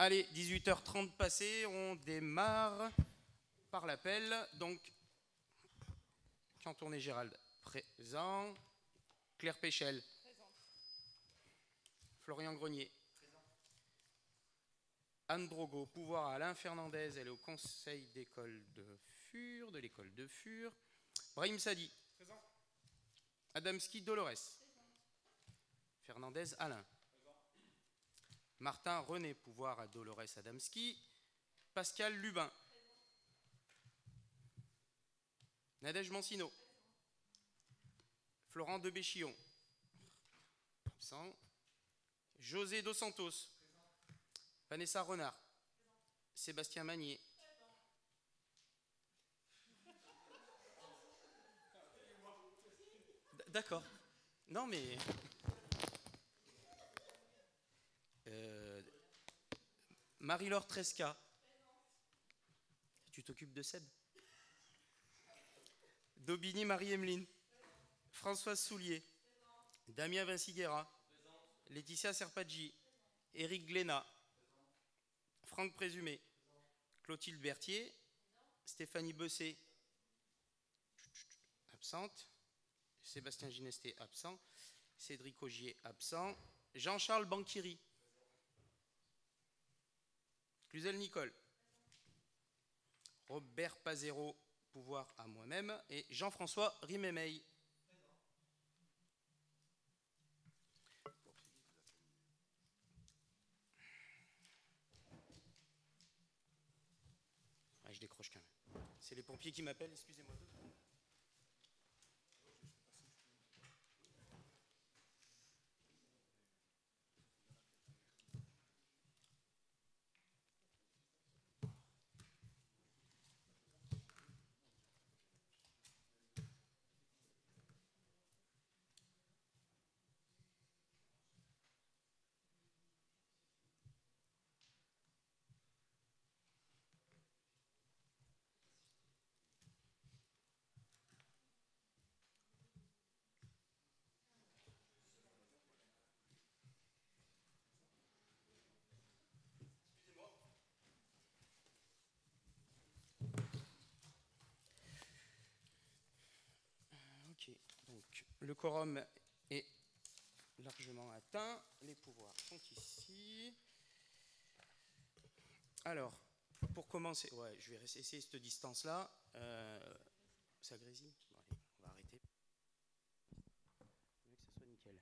Allez, 18h30 passé, on démarre par l'appel. Donc, Cantourné Gérald, présent. Claire Péchel. Présente. Florian Grenier. Présent. Anne Drogo, pouvoir à Alain Fernandez, elle est au conseil d'école de Fur, de l'école de Fur. Brahim Sadi. Présent. Adamski Dolores. Présent. Fernandez Alain. Martin René, pouvoir à Dolores Adamski. Pascal Lubin. Présent. Nadège Mancino. Présent. Florent Debéchillon. Absent. José Dos Santos. Présent. Vanessa Renard. Présent. Sébastien Magnier. D'accord. Non mais... Marie-Laure Tresca. Tu t'occupes de Seb. Daubigny Marie-Emeline. Françoise Soulier. Damien Vinciguera. Laetitia Serpaggi. Éric Glénat. Franck Présumé. Clotilde Berthier. Stéphanie Bessé. Absente. Sébastien Ginesté, absent. Cédric Augier, absent. Jean-Charles Banquiri. Cluzel Nicole. Robert Pazero, pouvoir à moi-même. Et Jean-François Rimémeil. Ah, je décroche quand même. C'est les pompiers qui m'appellent, excusez-moi. Ok, donc le quorum est largement atteint. Les pouvoirs sont ici. Alors, pour commencer, ouais, je vais essayer cette distance-là. Ça grésille. Bon, allez, on va arrêter. Je veux que ça soit nickel.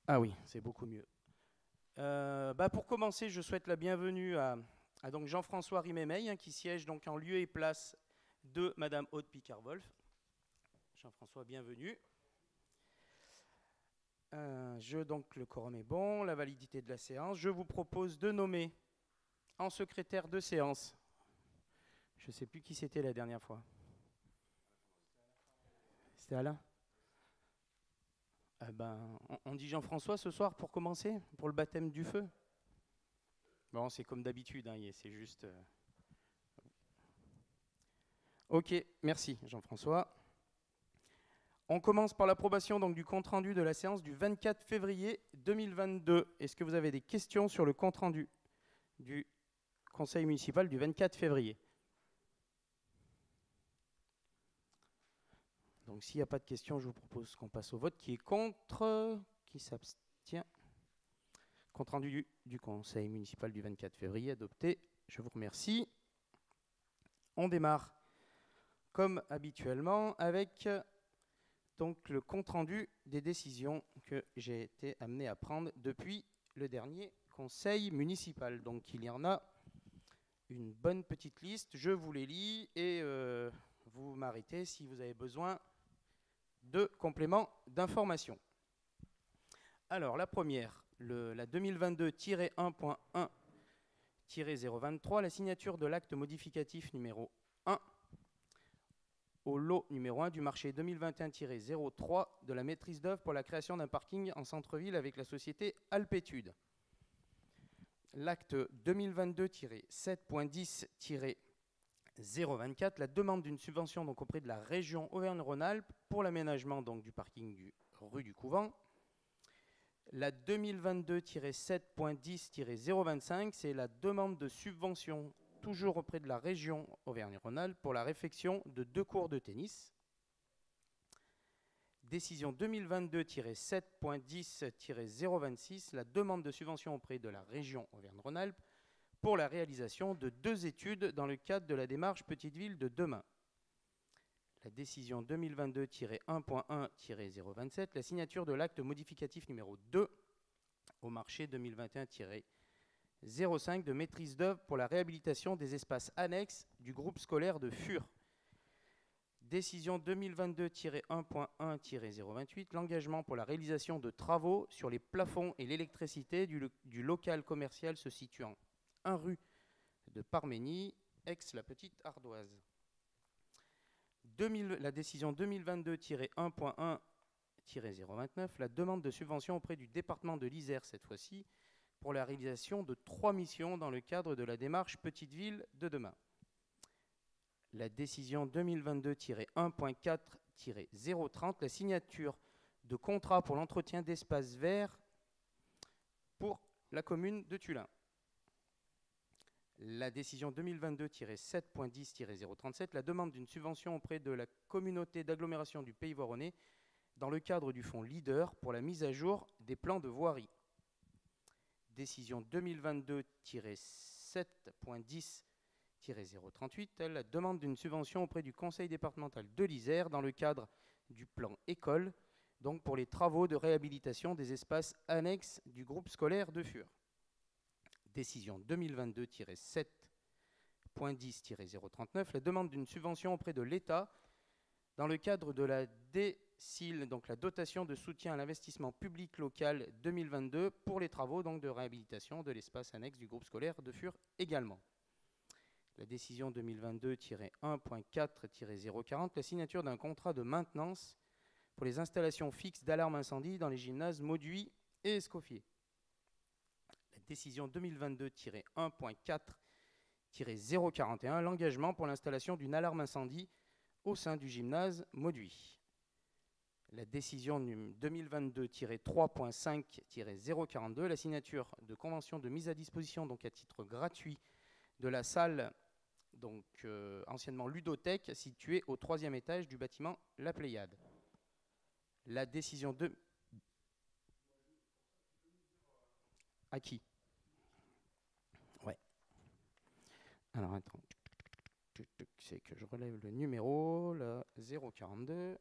Ah oui, c'est beaucoup mieux. Pour commencer, je souhaite la bienvenue à donc Jean-François Rimémeil, qui siège donc en lieu et place de Madame Aude Picard-Wolf. Jean-François, bienvenue. Donc le quorum est bon, la validité de la séance. Je vous propose de nommer en secrétaire de séance. Je ne sais plus qui c'était la dernière fois. C'était Alain. On dit Jean-François ce soir pour commencer, pour le baptême du feu. Bon, c'est comme d'habitude, hein, c'est juste... Ok, merci Jean-François. On commence par l'approbation donc du compte-rendu de la séance du 24 février 2022. Est-ce que vous avez des questions sur le compte-rendu du conseil municipal du 24 février? Donc s'il n'y a pas de questions, je vous propose qu'on passe au vote. Qui est contre? Qui s'abstient? Compte-rendu du conseil municipal du 24 février adopté. Je vous remercie. On démarre comme habituellement avec donc le compte-rendu des décisions que j'ai été amené à prendre depuis le dernier conseil municipal. Donc il y en a une bonne petite liste, je vous les lis et vous m'arrêtez si vous avez besoin de compléments d'information. Alors la première, la 2022-1.1-023, la signature de l'acte modificatif numéro 1 au lot numéro 1 du marché 2021-03 de la maîtrise d'œuvre pour la création d'un parking en centre-ville avec la société Alpétude. L'acte 2022-7.10-024, la demande d'une subvention donc auprès de la région Auvergne-Rhône-Alpes pour l'aménagement donc du parking rue du Couvent. La 2022-7.10-025, c'est la demande de subvention, toujours auprès de la région Auvergne-Rhône-Alpes, pour la réfection de 2 cours de tennis. Décision 2022-7.10-026, la demande de subvention auprès de la région Auvergne-Rhône-Alpes pour la réalisation de 2 études dans le cadre de la démarche Petite Ville de demain. La décision 2022-1.1-027, la signature de l'acte modificatif numéro 2 au marché 2021-05 de maîtrise d'œuvre pour la réhabilitation des espaces annexes du groupe scolaire de Fur. Décision 2022-1.1-028, l'engagement pour la réalisation de travaux sur les plafonds et l'électricité du local commercial se situant 1 rue de Parménie, Aix-la-Petite-Ardoise. La décision 2022-1.1-029, la demande de subvention auprès du département de l'Isère, cette fois-ci, pour la réalisation de 3 missions dans le cadre de la démarche Petite Ville de demain. La décision 2022-1.4-030, la signature de contrat pour l'entretien d'espaces verts pour la commune de Tullin. La décision 2022-7.10-037, la demande d'une subvention auprès de la communauté d'agglomération du Pays Voironnais dans le cadre du fonds Leader pour la mise à jour des plans de voirie. Décision 2022-7.10-038, la demande d'une subvention auprès du conseil départemental de l'Isère dans le cadre du plan école, donc pour les travaux de réhabilitation des espaces annexes du groupe scolaire de Fur. Décision 2022-7.10-039, la demande d'une subvention auprès de l'État dans le cadre de la DSIL, donc la dotation de soutien à l'investissement public local 2022 pour les travaux donc, de réhabilitation de l'espace annexe du groupe scolaire de Fur également. La décision 2022-1.4-040, la signature d'un contrat de maintenance pour les installations fixes d'alarme incendie dans les gymnases Mauduit et Escoffier. La décision 2022-1.4-041, l'engagement pour l'installation d'une alarme incendie au sein du gymnase Mauduit. La décision 2022-3.5-042, la signature de convention de mise à disposition donc à titre gratuit de la salle donc, anciennement ludothèque située au 3e étage du bâtiment La Pléiade. La décision de... À qui? Ouais. Alors attends. C'est que je relève le numéro, le 042.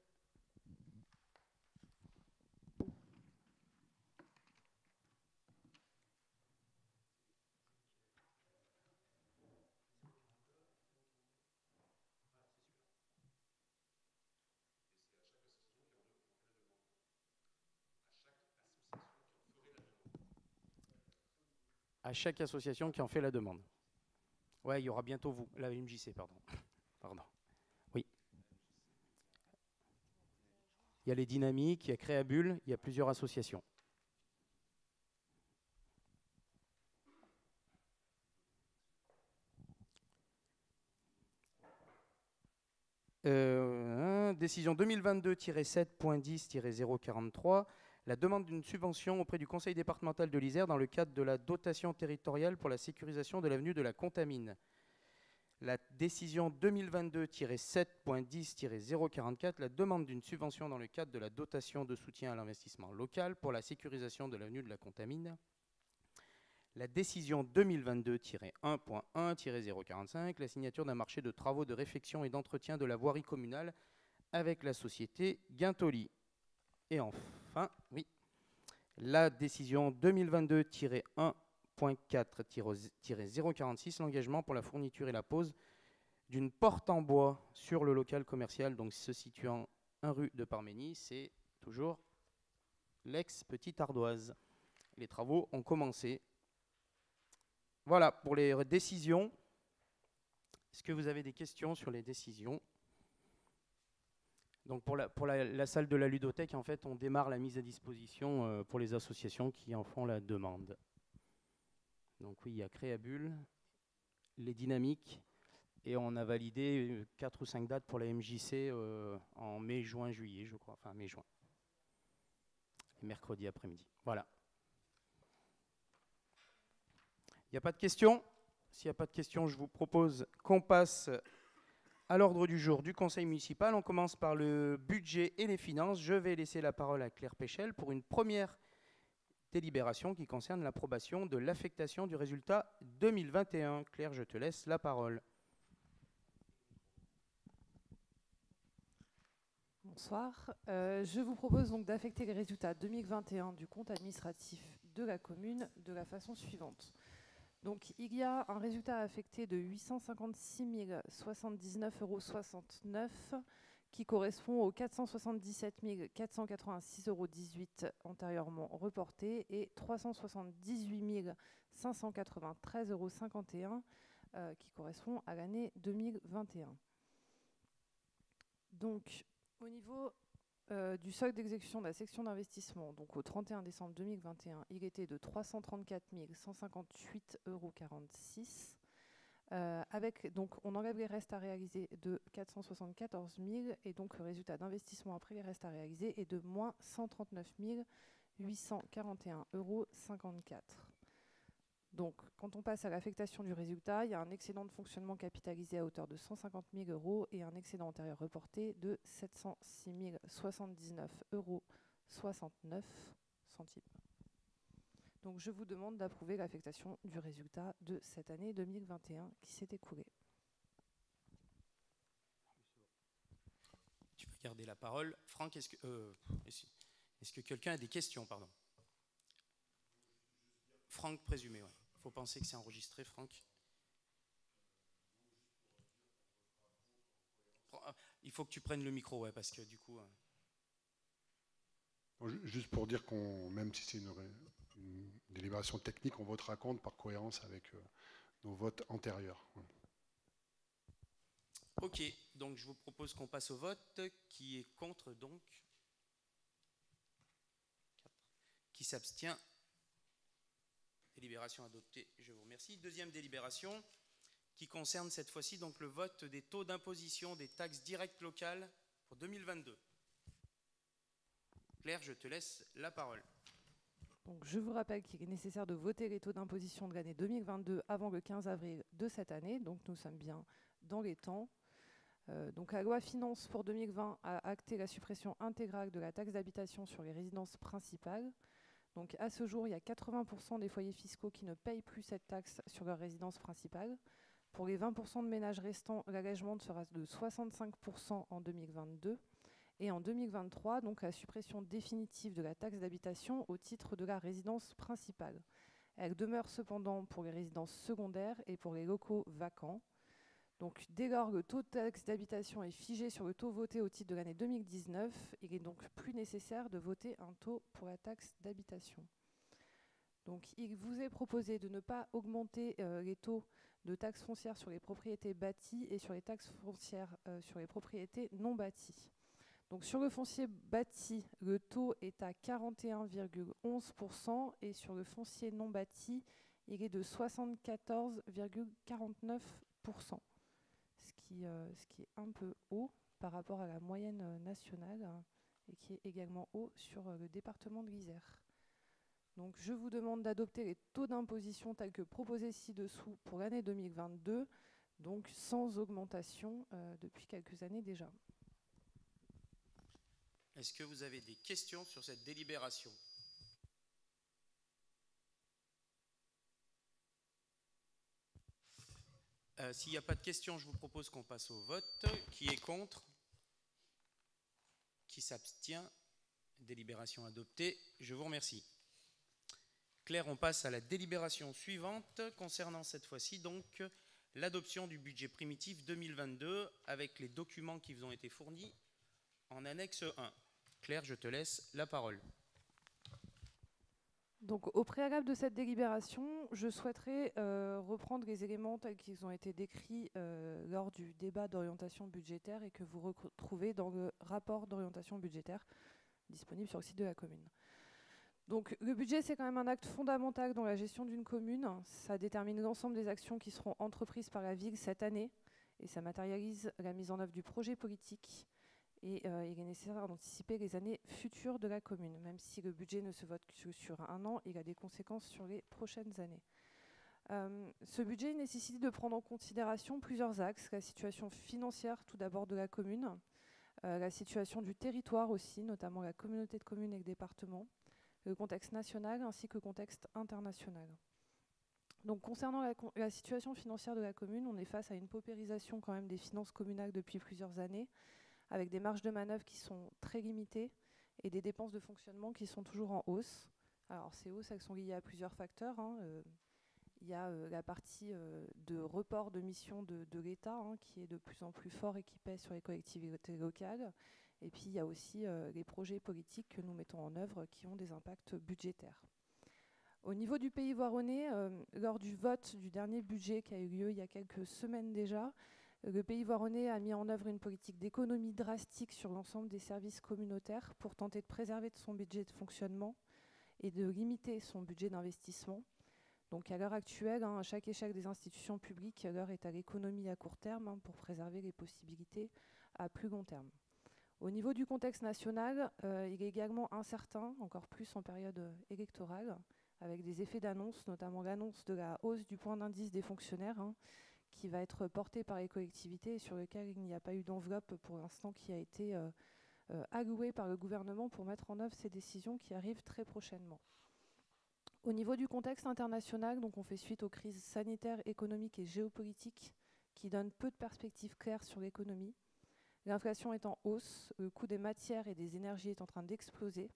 À chaque association qui en fait la demande. Ouais, il y aura bientôt vous, la MJC, pardon. Pardon. Oui. Il y a les Dynamiques, il y a Créabule, il y a plusieurs associations. Décision 2022-7.10-043, la demande d'une subvention auprès du conseil départemental de l'Isère dans le cadre de la dotation territoriale pour la sécurisation de l'avenue de la Contamine. La décision 2022-7.10-044, la demande d'une subvention dans le cadre de la dotation de soutien à l'investissement local pour la sécurisation de l'avenue de la Contamine. La décision 2022-1.1-045, la signature d'un marché de travaux de réfection et d'entretien de la voirie communale avec la société Guintoli. Et enfin, oui, la décision 2022-1.4-046, l'engagement pour la fourniture et la pose d'une porte en bois sur le local commercial, donc se situant 1 rue de Parménie, c'est toujours l'ex-Petite Ardoise. Les travaux ont commencé. Voilà pour les décisions. Est-ce que vous avez des questions sur les décisions? Donc pour la salle de la ludothèque, en fait, on démarre la mise à disposition pour les associations qui en font la demande. Donc oui, il y a Créabule, les Dynamiques, et on a validé 4 ou 5 dates pour la MJC en mai, juin, juillet, je crois. Enfin, mai, juin. Mercredi après-midi. Voilà. Il n'y a pas de questions? S'il n'y a pas de questions, je vous propose qu'on passe à l'ordre du jour du Conseil municipal. On commence par le budget et les finances. Je vais laisser la parole à Claire Péchel pour une première délibération qui concerne l'approbation de l'affectation du résultat 2021. Claire, je te laisse la parole. Bonsoir. Je vous propose donc d'affecter les résultats 2021 du compte administratif de la commune de la façon suivante. Donc, il y a un résultat affecté de 856 079,69 € qui correspond aux 477 486,18 € antérieurement reportés et 378 593,51 € qui correspond à l'année 2021. Donc, au niveau du solde d'exécution de la section d'investissement, donc au 31 décembre 2021, il était de 334 158,46 €. Donc, on enlève les restes à réaliser de 474 000 et donc le résultat d'investissement après les restes à réaliser est de moins 139 841,54 €. Donc, quand on passe à l'affectation du résultat, il y a un excédent de fonctionnement capitalisé à hauteur de 150 000 € et un excédent antérieur reporté de 706 079,69 €. Donc, je vous demande d'approuver l'affectation du résultat de cette année 2021 qui s'est écoulée. Tu peux garder la parole. Franck, est-ce que quelqu'un a des questions, pardon? Franck présumé, oui. Il faut penser que c'est enregistré, Franck. Il faut que tu prennes le micro, ouais, parce que du coup... Juste pour dire qu'on, même si c'est une délibération technique, on votera contre par cohérence avec nos votes antérieurs. Ok, donc je vous propose qu'on passe au vote. Qui est contre, donc? Qui s'abstient? Délibération adoptée, je vous remercie. Deuxième délibération qui concerne cette fois-ci donc le vote des taux d'imposition des taxes directes locales pour 2022. Claire, je te laisse la parole. Donc, je vous rappelle qu'il est nécessaire de voter les taux d'imposition de l'année 2022 avant le 15 avril de cette année. Donc, nous sommes bien dans les temps. Donc, la loi Finances pour 2020 a acté la suppression intégrale de la taxe d'habitation sur les résidences principales. Donc, à ce jour, il y a 80% des foyers fiscaux qui ne payent plus cette taxe sur leur résidence principale. Pour les 20% de ménages restants, l'allègement sera de 65% en 2022. Et en 2023, donc la suppression définitive de la taxe d'habitation au titre de la résidence principale. Elle demeure cependant pour les résidences secondaires et pour les locaux vacants. Donc, dès lors que le taux de taxe d'habitation est figé sur le taux voté au titre de l'année 2019, il est donc plus nécessaire de voter un taux pour la taxe d'habitation. Donc, il vous est proposé de ne pas augmenter les taux de taxes foncières sur les propriétés bâties et sur les taxes foncières sur les propriétés non bâties. Donc, sur le foncier bâti, le taux est à 41,11% et sur le foncier non bâti, il est de 74,49%. Ce qui est un peu haut par rapport à la moyenne nationale et qui est également haut sur le département de l'Isère. Donc, je vous demande d'adopter les taux d'imposition tels que proposés ci-dessous pour l'année 2022, donc sans augmentation depuis quelques années déjà. Est-ce que vous avez des questions sur cette délibération? S'il n'y a pas de questions, je vous propose qu'on passe au vote. Qui est contre? Qui s'abstient? Délibération adoptée. Je vous remercie. Claire, on passe à la délibération suivante concernant cette fois-ci donc l'adoption du budget primitif 2022 avec les documents qui vous ont été fournis en annexe 1. Claire, je te laisse la parole. Donc, au préalable de cette délibération, je souhaiterais reprendre les éléments tels qu'ils ont été décrits lors du débat d'orientation budgétaire et que vous retrouvez dans le rapport d'orientation budgétaire disponible sur le site de la commune. Donc, le budget, c'est quand même un acte fondamental dans la gestion d'une commune. Ça détermine l'ensemble des actions qui seront entreprises par la ville cette année et ça matérialise la mise en œuvre du projet politique. Et il est nécessaire d'anticiper les années futures de la commune. Même si le budget ne se vote que sur un an, il a des conséquences sur les prochaines années. Ce budget nécessite de prendre en considération plusieurs axes. La situation financière tout d'abord de la commune, la situation du territoire aussi, notamment la communauté de communes et le département, le contexte national ainsi que le contexte international. Donc concernant la situation financière de la commune, on est face à une paupérisation quand même des finances communales depuis plusieurs années, avec des marges de manœuvre qui sont très limitées et des dépenses de fonctionnement qui sont toujours en hausse. Alors ces hausses, elles sont liées à plusieurs facteurs. Il y a la partie de report de mission de l'État qui est de plus en plus fort et qui pèse sur les collectivités locales. Et puis il y a aussi les projets politiques que nous mettons en œuvre qui ont des impacts budgétaires. Au niveau du Pays Voironnais, lors du vote du dernier budget qui a eu lieu il y a quelques semaines déjà, le Pays Voironnais a mis en œuvre une politique d'économie drastique sur l'ensemble des services communautaires pour tenter de préserver son budget de fonctionnement et de limiter son budget d'investissement. Donc à l'heure actuelle, à chaque échec des institutions publiques, l'heure est à l'économie à court terme pour préserver les possibilités à plus long terme. Au niveau du contexte national, il est également incertain, encore plus en période électorale, avec des effets d'annonce, notamment l'annonce de la hausse du point d'indice des fonctionnaires, qui va être portée par les collectivités et sur lequel il n'y a pas eu d'enveloppe pour l'instant qui a été allouée par le gouvernement pour mettre en œuvre ces décisions qui arrivent très prochainement. Au niveau du contexte international, donc on fait suite aux crises sanitaires, économiques et géopolitiques qui donnent peu de perspectives claires sur l'économie. L'inflation est en hausse, le coût des matières et des énergies est en train d'exploser.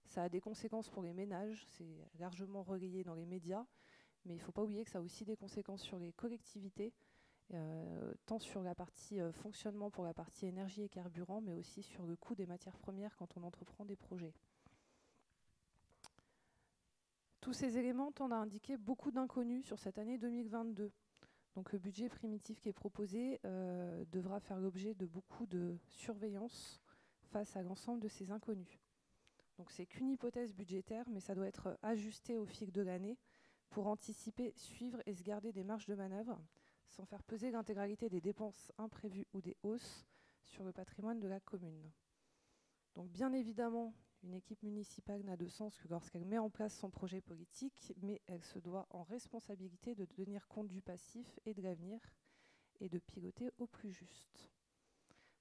Ça a des conséquences pour les ménages, c'est largement relayé dans les médias, mais il ne faut pas oublier que ça a aussi des conséquences sur les collectivités, tant sur la partie fonctionnement pour la partie énergie et carburant, mais aussi sur le coût des matières premières quand on entreprend des projets. Tous ces éléments tendent à indiquer beaucoup d'inconnus sur cette année 2022. Donc le budget primitif qui est proposé devra faire l'objet de beaucoup de surveillance face à l'ensemble de ces inconnus. Donc c'est qu'une hypothèse budgétaire, mais ça doit être ajusté au fil de l'année pour anticiper, suivre et se garder des marges de manœuvre sans faire peser l'intégralité des dépenses imprévues ou des hausses sur le patrimoine de la commune. Donc bien évidemment, une équipe municipale n'a de sens que lorsqu'elle met en place son projet politique, mais elle se doit en responsabilité de tenir compte du passif et de l'avenir et de piloter au plus juste.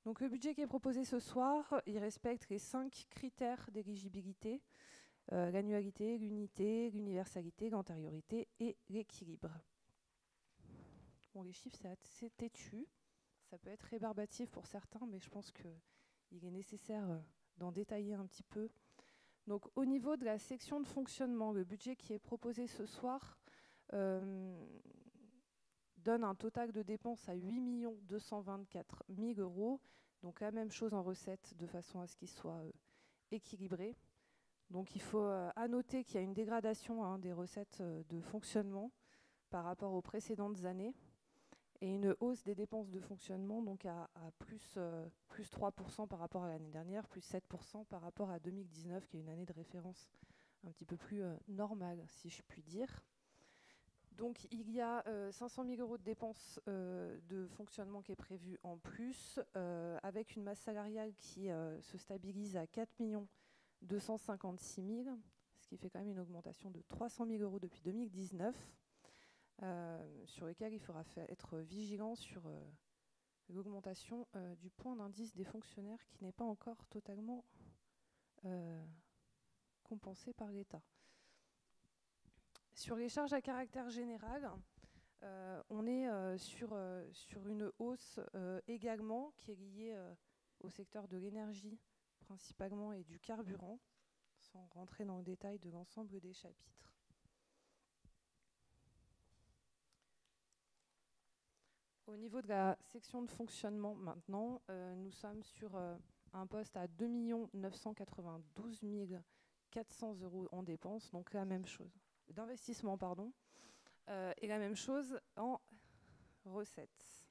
Donc le budget qui est proposé ce soir, il respecte les 5 critères d'éligibilité, l'annualité, l'unité, l'universalité, l'antériorité et l'équilibre. Bon, les chiffres, c'est assez têtu. Ça peut être rébarbatif pour certains, mais je pense qu'il est nécessaire d'en détailler un petit peu. Donc au niveau de la section de fonctionnement, le budget qui est proposé ce soir donne un total de dépenses à 8 224 000 €. Donc la même chose en recettes de façon à ce qu'il soit équilibré. Donc il faut noter qu'il y a une dégradation des recettes de fonctionnement par rapport aux précédentes années et une hausse des dépenses de fonctionnement donc à plus 3% par rapport à l'année dernière, plus 7% par rapport à 2019 qui est une année de référence un petit peu plus normale si je puis dire. Donc il y a 500 000 € de dépenses de fonctionnement qui est prévue en plus, avec une masse salariale qui se stabilise à 4 256 000, ce qui fait quand même une augmentation de 300 000 € depuis 2019, sur lesquels il faudra être vigilant sur l'augmentation du point d'indice des fonctionnaires qui n'est pas encore totalement compensé par l'État. Sur les charges à caractère général, on est sur une hausse également qui est liée au secteur de l'énergie principalement et du carburant, sans rentrer dans le détail de l'ensemble des chapitres. Au niveau de la section de fonctionnement maintenant, nous sommes sur un poste à 2 992 400 € en dépenses, donc la même chose. D'investissement, pardon, et la même chose en recettes.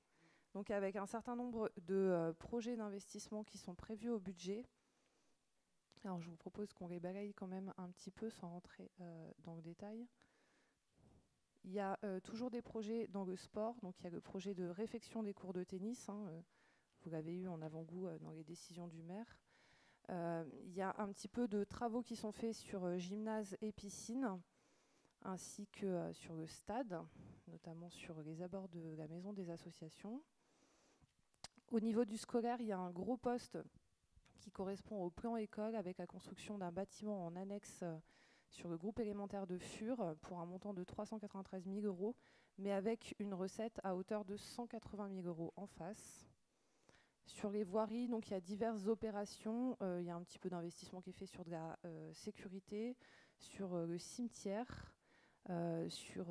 Donc avec un certain nombre de projets d'investissement qui sont prévus au budget. Alors je vous propose qu'on les balaye quand même un petit peu sans rentrer dans le détail. Il y a toujours des projets dans le sport, donc il y a le projet de réfection des cours de tennis, vous l'avez eu en avant-goût dans les décisions du maire. Il y a un petit peu de travaux qui sont faits sur gymnase et piscine, ainsi que sur le stade, notamment sur les abords de la maison des associations. Au niveau du scolaire, il y a un gros poste qui correspond au plan école avec la construction d'un bâtiment en annexe sur le groupe élémentaire de Fures pour un montant de 393 000 €, mais avec une recette à hauteur de 180 000 € en face. Sur les voiries, donc, il y a diverses opérations. Il y a un petit peu d'investissement qui est fait sur de la sécurité, sur le cimetière, sur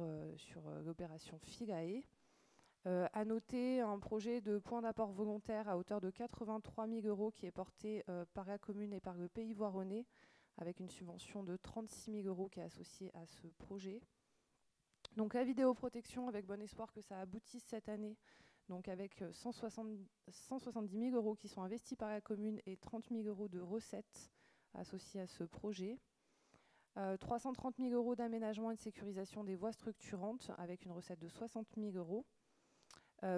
l'opération Philae. À noter un projet de point d'apport volontaire à hauteur de 83 000 € qui est porté par la commune et par le Pays Voironnais, avec une subvention de 36 000 € qui est associée à ce projet. Donc la vidéoprotection, avec bon espoir que ça aboutisse cette année, donc avec 170 000 € qui sont investis par la commune et 30 000 € de recettes associées à ce projet. 330 000 € d'aménagement et de sécurisation des voies structurantes avec une recette de 60 000 €.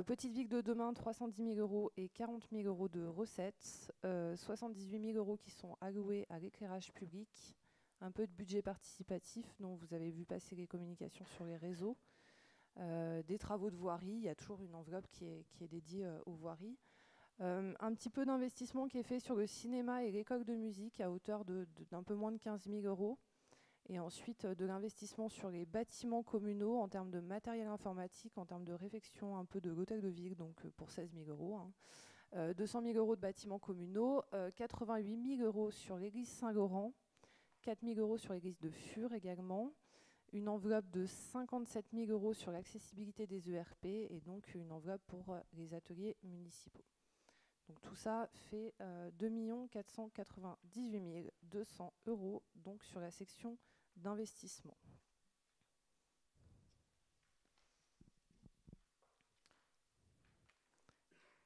Petite Ville de demain, 310 000 € et 40 000 € de recettes. 78 000 € qui sont alloués à l'éclairage public. Un peu de budget participatif dont vous avez vu passer les communications sur les réseaux. Des travaux de voirie, il y a toujours une enveloppe qui est dédiée aux voiries. Un petit peu d'investissement qui est fait sur le cinéma et l'école de musique à hauteur d'un peu moins de 15 000 €. Et ensuite de l'investissement sur les bâtiments communaux en termes de matériel informatique, en termes de réfection un peu de l'hôtel de ville, donc pour 16 000 €. 200 000 € de bâtiments communaux, 88 000 € sur l'église Saint-Laurent, 4 000 € sur l'église de Fures également, une enveloppe de 57 000 € sur l'accessibilité des ERP et donc une enveloppe pour les ateliers municipaux. Donc tout ça fait 2 498 200 € donc sur la section d'investissement.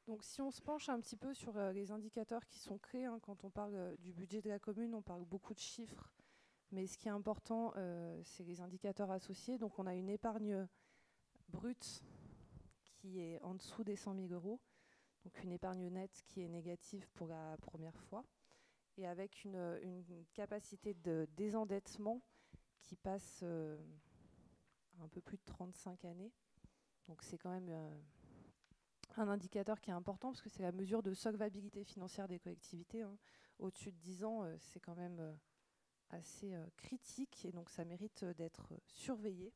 Donc si on se penche un petit peu sur les indicateurs qui sont clés, quand on parle du budget de la commune, on parle beaucoup de chiffres, mais ce qui est important, c'est les indicateurs associés. Donc on a une épargne brute qui est en dessous des 100 000 €, donc une épargne nette qui est négative pour la première fois, et avec une capacité de désendettement qui passe un peu plus de 35 années. Donc c'est quand même un indicateur qui est important parce que c'est la mesure de solvabilité financière des collectivités. Au-dessus de 10 ans, c'est quand même assez critique et donc ça mérite d'être surveillé.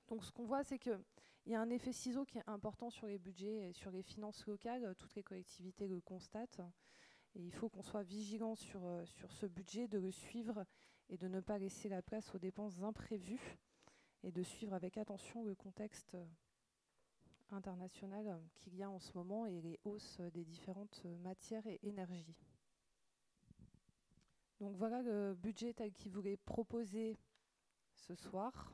Donc ce qu'on voit, c'est qu'il y a un effet ciseau qui est important sur les budgets et sur les finances locales. Toutes les collectivités le constatent. Et il faut qu'on soit vigilant sur ce budget, de le suivre et de ne pas laisser la place aux dépenses imprévues et de suivre avec attention le contexte international qu'il y a en ce moment et les hausses des différentes matières et énergies. Donc voilà le budget tel qu'il vous est proposé ce soir.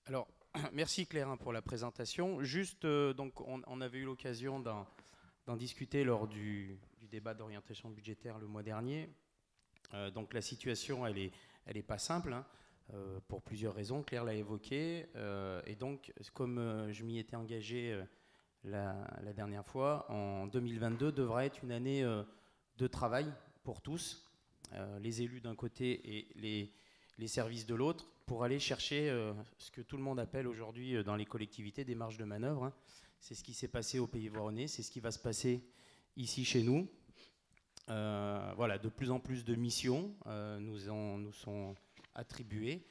Alors, merci Claire pour la présentation. Juste, donc, on avait eu l'occasion d'en discuter lors du débat d'orientation budgétaire le mois dernier. Donc la situation, elle est pas simple, pour plusieurs raisons. Claire l'a évoqué. Et donc, comme je m'y étais engagé la dernière fois, en 2022 devra être une année de travail pour tous, les élus d'un côté et les services de l'autre, pour aller chercher ce que tout le monde appelle aujourd'hui dans les collectivités des marges de manœuvre. C'est ce qui s'est passé au Pays Voironnais, c'est ce qui va se passer ici chez nous. Voilà, de plus en plus de missions nous sont attribuées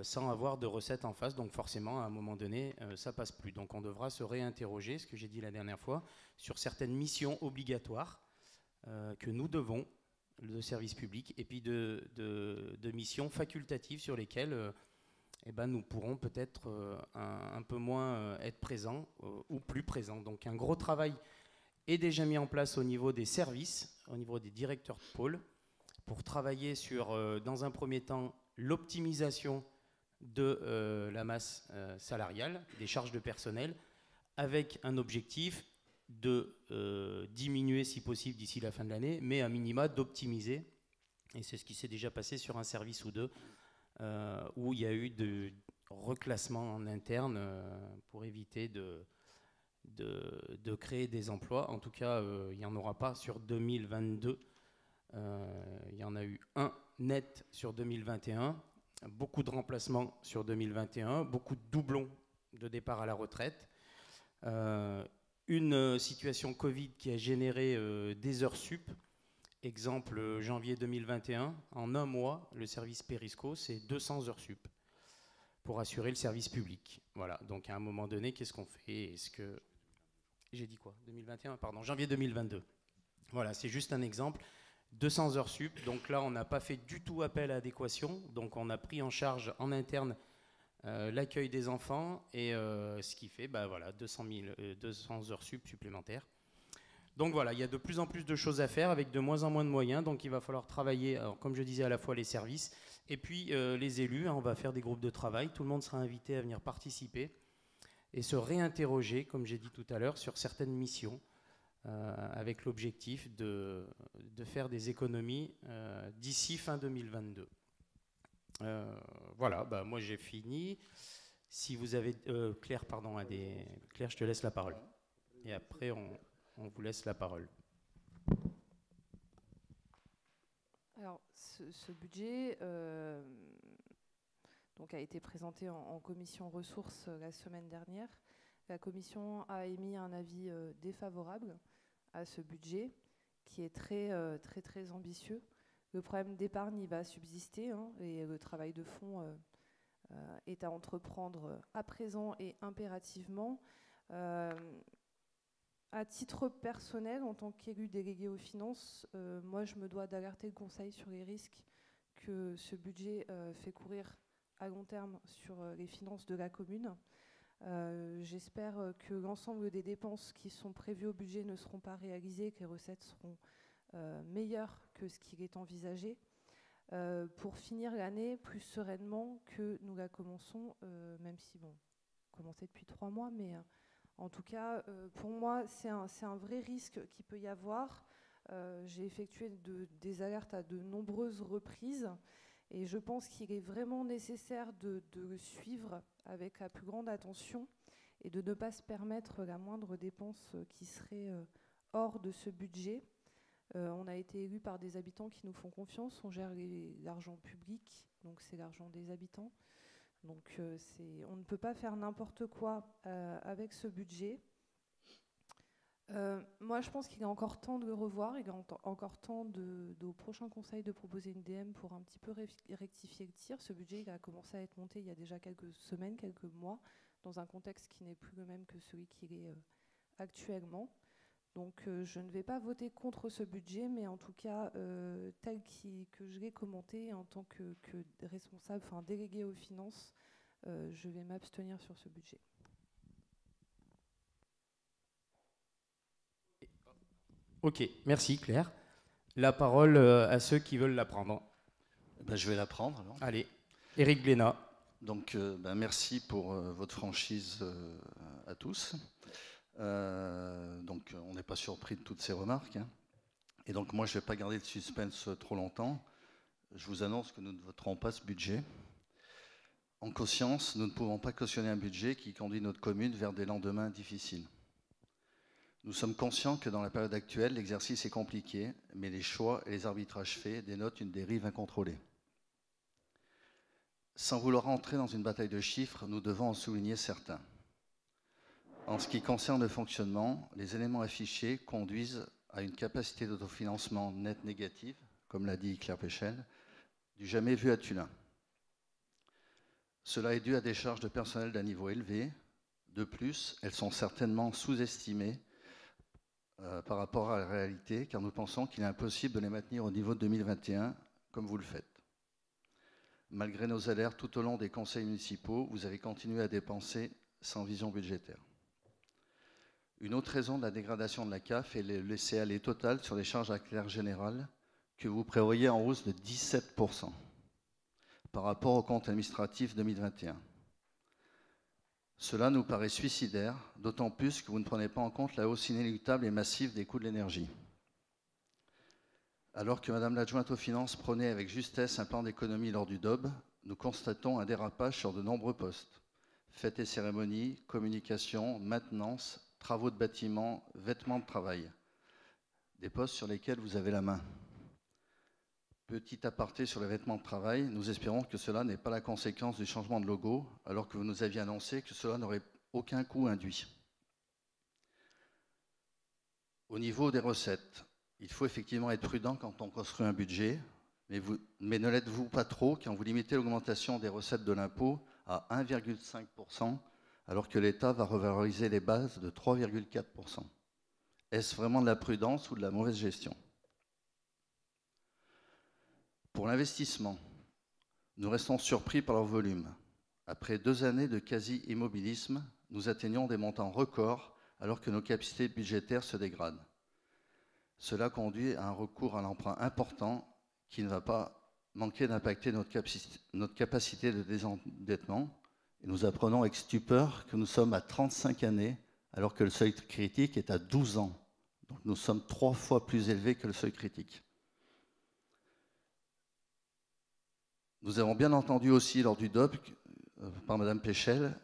sans avoir de recettes en face. Donc forcément, à un moment donné, ça passe plus. Donc on devra se réinterroger, ce que j'ai dit la dernière fois, sur certaines missions obligatoires que nous devons, de service public, et puis de missions facultatives sur lesquelles nous pourrons peut-être un peu moins être présents ou plus présents. Donc un gros travail est déjà mis en place au niveau des services, au niveau des directeurs de pôle, pour travailler sur, dans un premier temps, l'optimisation de la masse salariale, des charges de personnel, avec un objectif de diminuer si possible d'ici la fin de l'année, mais à minima d'optimiser. Et c'est ce qui s'est déjà passé sur un service ou deux, où il y a eu reclassement en interne pour éviter de créer des emplois. En tout cas, il n'y en aura pas sur 2022. Il y en a eu un net sur 2021, beaucoup de remplacements sur 2021, beaucoup de doublons de départ à la retraite. Une situation Covid qui a généré des heures sup. Exemple, janvier 2021, en un mois, le service Périsco, c'est 200 heures sup pour assurer le service public. Voilà, donc à un moment donné, qu'est-ce qu'on fait? Est-ce que... J'ai dit quoi? 2021, pardon, janvier 2022. Voilà, c'est juste un exemple. 200 heures sup, donc là, on n'a pas fait du tout appel à adéquation, donc on a pris en charge en interne l'accueil des enfants, et ce qui fait, voilà, 200 heures sup supplémentaires. Donc voilà, il y a de plus en plus de choses à faire avec de moins en moins de moyens, donc il va falloir travailler, alors, comme je disais, à la fois les services et puis les élus. On va faire des groupes de travail, tout le monde sera invité à venir participer et se réinterroger, comme j'ai dit tout à l'heure, sur certaines missions avec l'objectif de faire des économies d'ici fin 2022. Voilà, moi j'ai fini. Si vous avez... Claire, pardon, Claire, je te laisse la parole. Et après, on vous laisse la parole. Alors, ce budget donc a été présenté en commission ressources la semaine dernière. La commission a émis un avis défavorable à ce budget qui est très ambitieux. Le problème d'épargne, il va subsister, hein, et le travail de fond est à entreprendre à présent et impérativement. À titre personnel, en tant qu'élu délégué aux finances, moi je me dois d'alerter le Conseil sur les risques que ce budget fait courir à long terme sur les finances de la commune. J'espère que l'ensemble des dépenses qui sont prévues au budget ne seront pas réalisées, que les recettes seront meilleures que ce qui est envisagé, pour finir l'année plus sereinement que nous la commençons, même si, bon, commencer depuis 3 mois, mais... En tout cas, pour moi, c'est un vrai risque qu'il peut y avoir. J'ai effectué des alertes à de nombreuses reprises et je pense qu'il est vraiment nécessaire de le suivre avec la plus grande attention et de ne pas se permettre la moindre dépense qui serait hors de ce budget. On a été élus par des habitants qui nous font confiance. On gère l'argent public, donc c'est l'argent des habitants. Donc on ne peut pas faire n'importe quoi avec ce budget. Moi, je pense qu'il est encore temps de le revoir. Il est encore temps au prochain conseil de proposer une DM pour un petit peu rectifier le tir. Ce budget, il a commencé à être monté il y a déjà quelques semaines, quelques mois, dans un contexte qui n'est plus le même que celui qu'il est actuellement. Donc je ne vais pas voter contre ce budget, mais en tout cas, tel que je l'ai commenté en tant que responsable, enfin délégué aux finances, je vais m'abstenir sur ce budget. Ok, merci Claire. La parole à ceux qui veulent la prendre. Je vais la prendre alors. Allez, Éric Glénat. Donc merci pour votre franchise à tous. Donc on n'est pas surpris de toutes ces remarques, hein. Et donc moi je ne vais pas garder le suspense trop longtemps. Je vous annonce que nous ne voterons pas ce budget. En conscience, nous ne pouvons pas cautionner un budget qui conduit notre commune vers des lendemains difficiles. Nous sommes conscients que dans la période actuelle, l'exercice est compliqué, mais les choix et les arbitrages faits dénotent une dérive incontrôlée. Sans vouloir entrer dans une bataille de chiffres, nous devons en souligner certains. En ce qui concerne le fonctionnement, les éléments affichés conduisent à une capacité d'autofinancement net négative, comme l'a dit Claire Péchel, du jamais vu à Tullin. Cela est dû à des charges de personnel d'un niveau élevé. De plus, elles sont certainement sous-estimées par rapport à la réalité, car nous pensons qu'il est impossible de les maintenir au niveau de 2021, comme vous le faites. Malgré nos alertes tout au long des conseils municipaux, vous avez continué à dépenser sans vision budgétaire. Une autre raison de la dégradation de la CAF est le laisser-aller total sur les charges à clair générales que vous prévoyez en hausse de 17% par rapport au compte administratif 2021. Cela nous paraît suicidaire, d'autant plus que vous ne prenez pas en compte la hausse inéluctable et massive des coûts de l'énergie. Alors que Madame l'adjointe aux finances prônait avec justesse un plan d'économie lors du DOB, nous constatons un dérapage sur de nombreux postes. Fêtes et cérémonies, communication, maintenance, travaux de bâtiment, vêtements de travail. Des postes sur lesquels vous avez la main. Petit aparté sur les vêtements de travail, nous espérons que cela n'est pas la conséquence du changement de logo, alors que vous nous aviez annoncé que cela n'aurait aucun coût induit. Au niveau des recettes, il faut effectivement être prudent quand on construit un budget, mais ne l'êtes-vous pas trop quand vous limitez l'augmentation des recettes de l'impôt à 1,5%, alors que l'État va revaloriser les bases de 3,4%. Est-ce vraiment de la prudence ou de la mauvaise gestion? Pour l'investissement, nous restons surpris par leur volume. Après 2 années de quasi-immobilisme, nous atteignons des montants records alors que nos capacités budgétaires se dégradent. Cela conduit à un recours à l'emprunt important qui ne va pas manquer d'impacter notre capacité de désendettement. Et nous apprenons avec stupeur que nous sommes à 35 années alors que le seuil critique est à 12 ans. Donc nous sommes 3 fois plus élevés que le seuil critique. Nous avons bien entendu aussi lors du DOP par Mme Péchel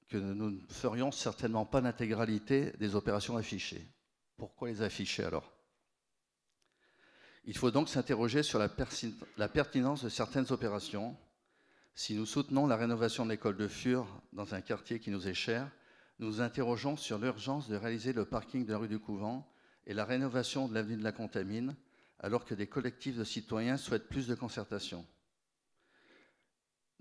que nous ne ferions certainement pas l'intégralité des opérations affichées. Pourquoi les afficher alors? Il faut donc s'interroger sur la pertinence de certaines opérations. Si nous soutenons la rénovation de l'école de Fur dans un quartier qui nous est cher, nous nous interrogeons sur l'urgence de réaliser le parking de la rue du Couvent et la rénovation de l'avenue de la Contamine, alors que des collectifs de citoyens souhaitent plus de concertation.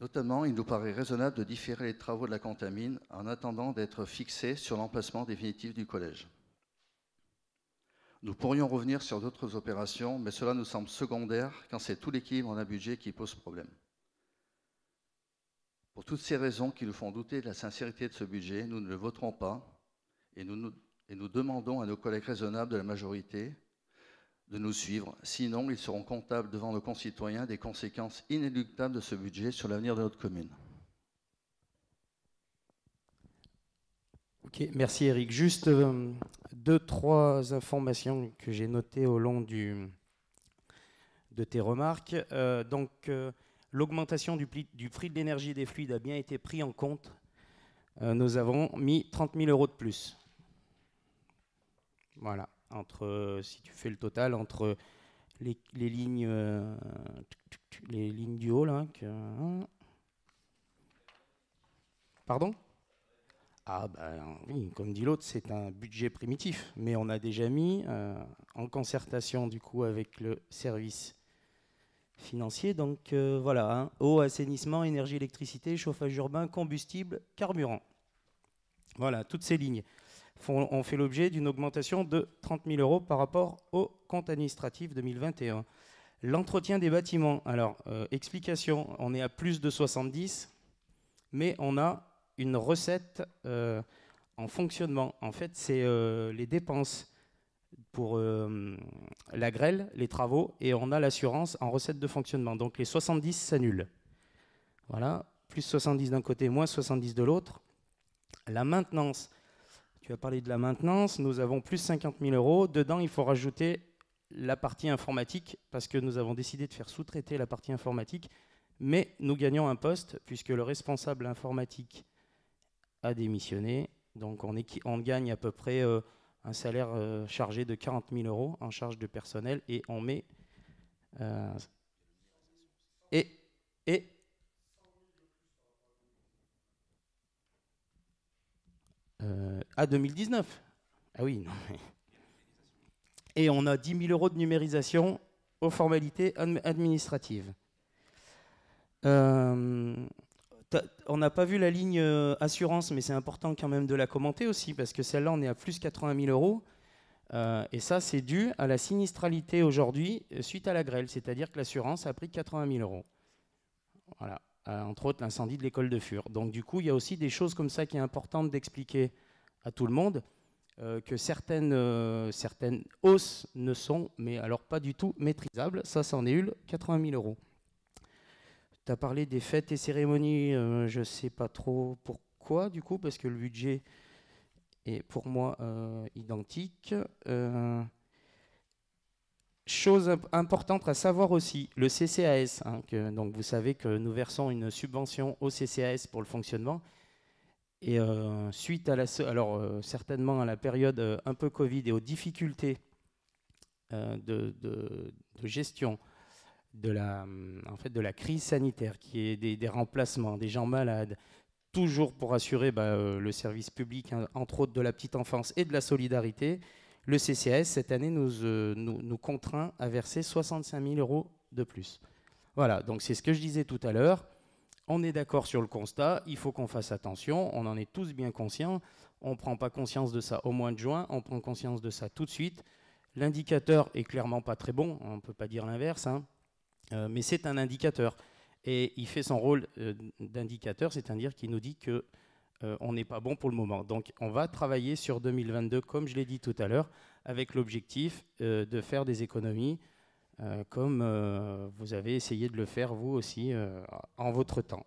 Notamment, il nous paraît raisonnable de différer les travaux de la Contamine en attendant d'être fixés sur l'emplacement définitif du collège. Nous pourrions revenir sur d'autres opérations, mais cela nous semble secondaire quand c'est tout l'équilibre d'un budget qui pose problème. Pour toutes ces raisons qui nous font douter de la sincérité de ce budget, nous ne le voterons pas et nous demandons à nos collègues raisonnables de la majorité de nous suivre. Sinon, ils seront comptables devant nos concitoyens des conséquences inéluctables de ce budget sur l'avenir de notre commune. Ok, merci Eric. Juste 2-3 informations que j'ai notées au long de tes remarques. L'augmentation du prix de l'énergie et des fluides a bien été pris en compte. Nous avons mis 30 000 € de plus. Voilà. Si tu fais le total entre les lignes du haut là. Pardon? Ah ben oui, comme dit l'autre, c'est un budget primitif, mais on a déjà mis en concertation du coup avec le service financier. Donc voilà, eau, assainissement, énergie, électricité, chauffage urbain, combustible, carburant. Voilà, toutes ces lignes ont fait l'objet d'une augmentation de 30 000 € par rapport au compte administratif 2021. L'entretien des bâtiments, alors explication, on est à plus de 70, mais on a une recette en fonctionnement. En fait, c'est les dépenses pour la grêle, les travaux, et on a l'assurance en recette de fonctionnement. Donc les 70 s'annulent. Voilà, plus 70 d'un côté, moins 70 de l'autre. La maintenance, tu as parlé de la maintenance, nous avons plus 50 000 €. Dedans, il faut rajouter la partie informatique, parce que nous avons décidé de faire sous-traiter la partie informatique, mais nous gagnons un poste, puisque le responsable informatique a démissionné. Donc on gagne à peu près un salaire chargé de 40 000 € en charge de personnel, et on met... à 2019. Ah oui, non. Et on a 10 000 € de numérisation aux formalités administratives. On n'a pas vu la ligne assurance, mais c'est important quand même de la commenter aussi, parce que celle-là, on est à plus 80 000 €. Et ça, c'est dû à la sinistralité aujourd'hui suite à la grêle, c'est-à-dire que l'assurance a pris 80 000 €. Voilà. Entre autres l'incendie de l'école de Fur. Donc du coup, il y a aussi des choses comme ça qui est importante d'expliquer à tout le monde, que certaines hausses ne sont, mais alors pas du tout maîtrisables. Ça en est eu 80 000 €. Tu as parlé des fêtes et cérémonies, je ne sais pas trop pourquoi du coup, parce que le budget est pour moi identique. Chose importante à savoir aussi, le CCAS, hein, donc vous savez que nous versons une subvention au CCAS pour le fonctionnement. Et suite à certainement à la période un peu Covid et aux difficultés de gestion en fait, de la crise sanitaire, qui est des remplacements, des gens malades, toujours pour assurer le service public, hein, entre autres de la petite enfance et de la solidarité, le CCAS, cette année, nous contraint à verser 65 000 € de plus. Voilà, donc c'est ce que je disais tout à l'heure. On est d'accord sur le constat, il faut qu'on fasse attention, on en est tous bien conscients. On ne prend pas conscience de ça au mois de juin, on prend conscience de ça tout de suite. L'indicateur est clairement pas très bon, on ne peut pas dire l'inverse, hein, mais c'est un indicateur. Et il fait son rôle d'indicateur, c'est-à-dire qu'il nous dit qu'on n'est pas bon pour le moment. Donc on va travailler sur 2022, comme je l'ai dit tout à l'heure, avec l'objectif de faire des économies, comme vous avez essayé de le faire vous aussi en votre temps.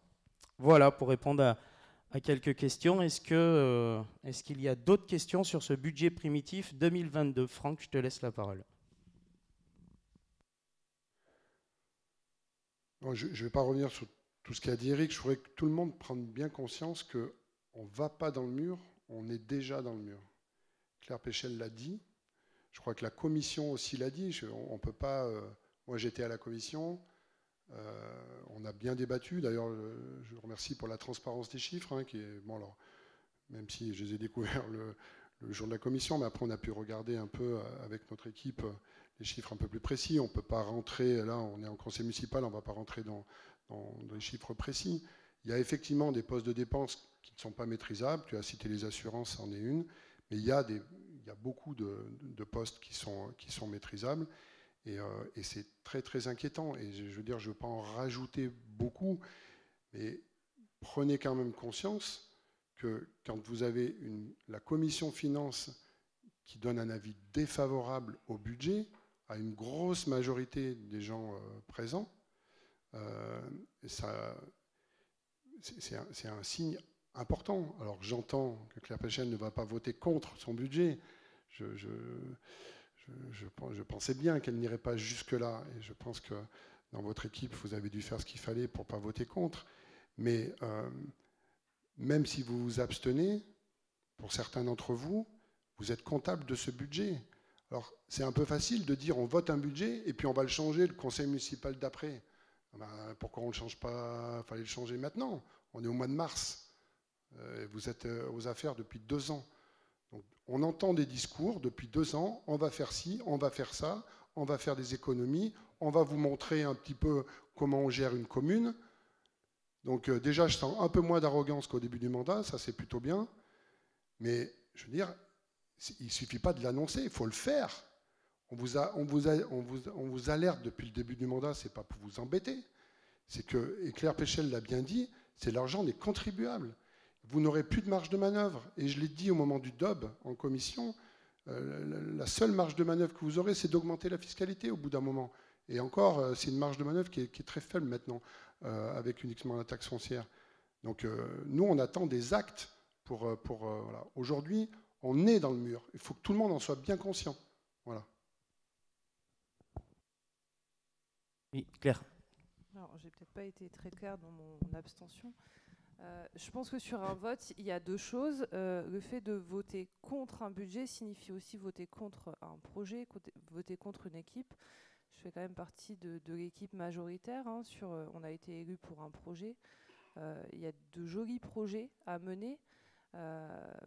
Voilà, pour répondre à quelques questions. Est-ce qu'il y a d'autres questions sur ce budget primitif 2022 ? Franck, je te laisse la parole. Je ne vais pas revenir sur tout ce qu'a dit Eric. Je voudrais que tout le monde prenne bien conscience qu'on ne va pas dans le mur, on est déjà dans le mur. Claire Péchel l'a dit. Je crois que la commission aussi l'a dit. On peut pas. Moi, j'étais à la commission. On a bien débattu. D'ailleurs, je remercie pour la transparence des chiffres, hein, qui est bon. Alors, même si je les ai découverts le jour de la commission, mais après, on a pu regarder un peu avec notre équipe les chiffres un peu plus précis. On ne peut pas rentrer. Là, on est en conseil municipal. On ne va pas rentrer dans les chiffres précis. Il y a effectivement des postes de dépenses qui ne sont pas maîtrisables. Tu as cité les assurances, c'en est une. Mais il y a beaucoup de postes qui sont maîtrisables et c'est très très inquiétant. Et je veux dire, je ne veux pas en rajouter beaucoup, mais prenez quand même conscience que quand vous avez la commission finances qui donne un avis défavorable au budget, à une grosse majorité des gens présents, c'est un signe important. Alors j'entends que Claire Péchel ne va pas voter contre son budget. Je pensais bien qu'elle n'irait pas jusque-là. Et je pense que dans votre équipe, vous avez dû faire ce qu'il fallait pour ne pas voter contre. Mais même si vous vous abstenez, pour certains d'entre vous, vous êtes comptable de ce budget. Alors c'est un peu facile de dire on vote un budget et puis on va le changer le conseil municipal d'après. Pourquoi on ne le change pas ? Il fallait le changer maintenant. On est au mois de mars. Vous êtes aux affaires depuis 2 ans. Donc, on entend des discours depuis 2 ans. On va faire ci, on va faire ça, on va faire des économies. On va vous montrer un petit peu comment on gère une commune. Donc déjà, je sens un peu moins d'arrogance qu'au début du mandat. Ça, c'est plutôt bien. Mais je veux dire, il ne suffit pas de l'annoncer. Il faut le faire. On vous alerte depuis le début du mandat, ce n'est pas pour vous embêter. C'est que, et Claire Péchel l'a bien dit, c'est l'argent des contribuables. Vous n'aurez plus de marge de manœuvre. Et je l'ai dit au moment du DOB en commission, la seule marge de manœuvre que vous aurez, c'est d'augmenter la fiscalité au bout d'un moment. Et encore, c'est une marge de manœuvre qui est très faible maintenant, avec uniquement la taxe foncière. Donc nous, on attend des actes voilà. Aujourd'hui, on est dans le mur. Il faut que tout le monde en soit bien conscient. Voilà. Oui, Claire. Alors, j'ai peut-être pas été très claire dans mon abstention. Je pense que sur un vote, il y a 2 choses. Le fait de voter contre un budget signifie aussi voter contre un projet, voter contre une équipe. Je fais quand même partie de l'équipe majoritaire. Hein, on a été élu pour un projet. Il y a de jolis projets à mener.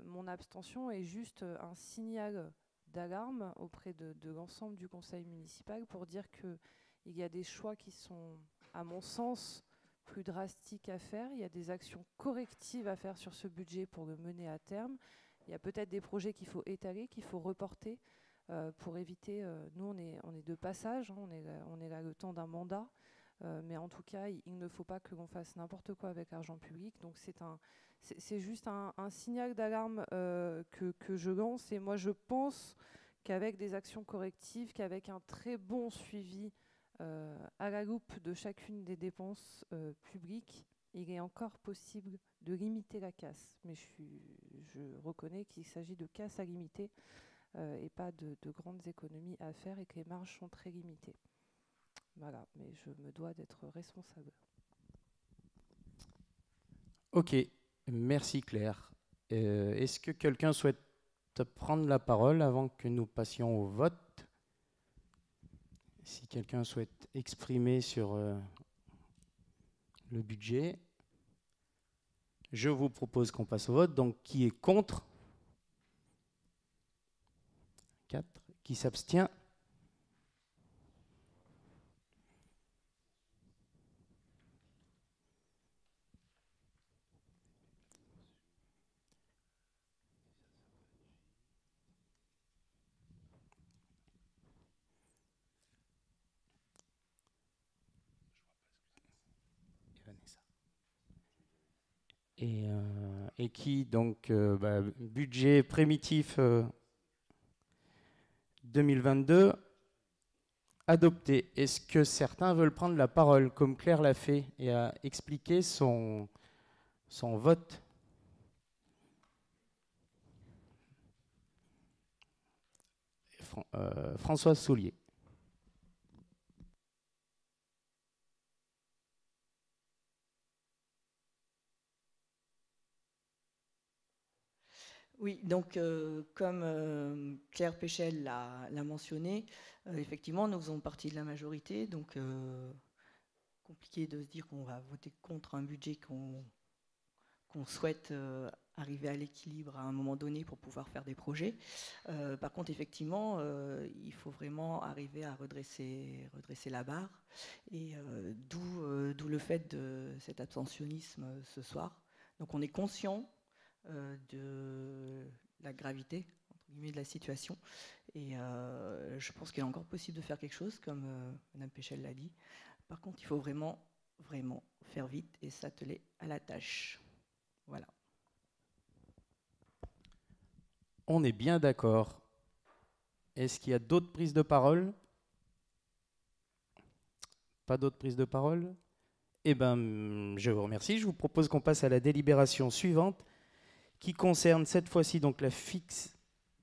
Mon abstention est juste un signal d'alarme auprès de l'ensemble du conseil municipal pour dire qu'il y a des choix qui sont, à mon sens, plus drastiques à faire. Il y a des actions correctives à faire sur ce budget pour le mener à terme. Il y a peut-être des projets qu'il faut étaler, qu'il faut reporter pour éviter... nous, on est de passage, hein, on est là le temps d'un mandat. Mais en tout cas, il ne faut pas que l'on fasse n'importe quoi avec l'argent public. Donc c'est juste un signal d'alarme que je lance. Et moi, je pense qu'avec des actions correctives, qu'avec un très bon suivi à la loupe de chacune des dépenses publiques, il est encore possible de limiter la casse. Mais je reconnais qu'il s'agit de casse à limiter. et pas de grandes économies à faire et que les marges sont très limitées. Voilà, mais je me dois d'être responsable. Ok, merci Claire. Est-ce que quelqu'un souhaite prendre la parole avant que nous passions au vote? Si quelqu'un souhaite exprimer sur le budget, je vous propose qu'on passe au vote. Donc, qui est contre? 4. Qui s'abstient? Et qui, donc, budget primitif 2022 adopté. Est-ce que certains veulent prendre la parole, comme Claire l'a fait, et a expliqué son vote? Françoise Soulier. Oui, donc comme Claire Péchel l'a mentionné, effectivement, nous faisons partie de la majorité, donc compliqué de se dire qu'on va voter contre un budget qu'on souhaite arriver à l'équilibre à un moment donné pour pouvoir faire des projets. Par contre, effectivement, il faut vraiment arriver à redresser la barre, et d'où le fait de cet abstentionnisme ce soir. Donc on est conscient de la gravité entre guillemets, de la situation, et je pense qu'il est encore possible de faire quelque chose, comme Mme Péchel l'a dit. Par contre, il faut vraiment faire vite et s'atteler à la tâche. Voilà. On est bien d'accord. Est-ce qu'il y a d'autres prises de parole? Pas d'autres prises de parole? Eh bien, je vous remercie. Je vous propose qu'on passe à la délibération suivante, qui concerne cette fois-ci donc la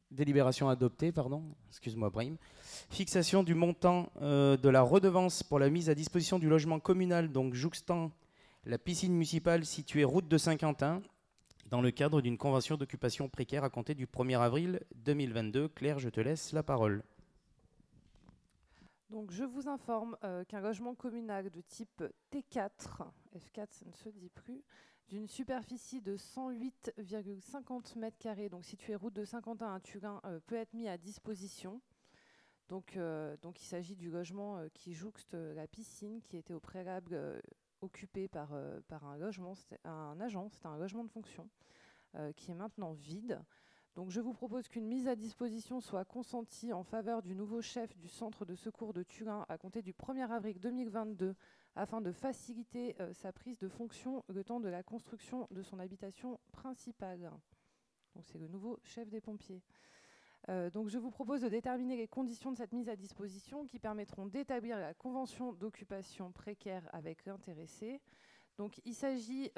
délibération adoptée, pardon, excuse-moi Brahim, fixation du montant de la redevance pour la mise à disposition du logement communal, donc jouxtant la piscine municipale située route de Saint-Quentin, dans le cadre d'une convention d'occupation précaire à compter du 1er avril 2022. Claire, je te laisse la parole. Donc, je vous informe qu'un logement communal de type T4, F4 ça ne se dit plus, d'une superficie de 108,50 m², donc situé route de Saint-Quentin à Turin, peut être mis à disposition. Donc il s'agit du logement qui jouxte la piscine, qui était au préalable occupé par un logement, un agent, c'était un logement de fonction, qui est maintenant vide. Donc je vous propose qu'une mise à disposition soit consentie en faveur du nouveau chef du centre de secours de Turin à compter du 1er avril 2022, afin de faciliter sa prise de fonction le temps de la construction de son habitation principale. Donc c'est le nouveau chef des pompiers. Donc je vous propose de déterminer les conditions de cette mise à disposition qui permettront d'établir la convention d'occupation précaire avec l'intéressé. Donc il s'agit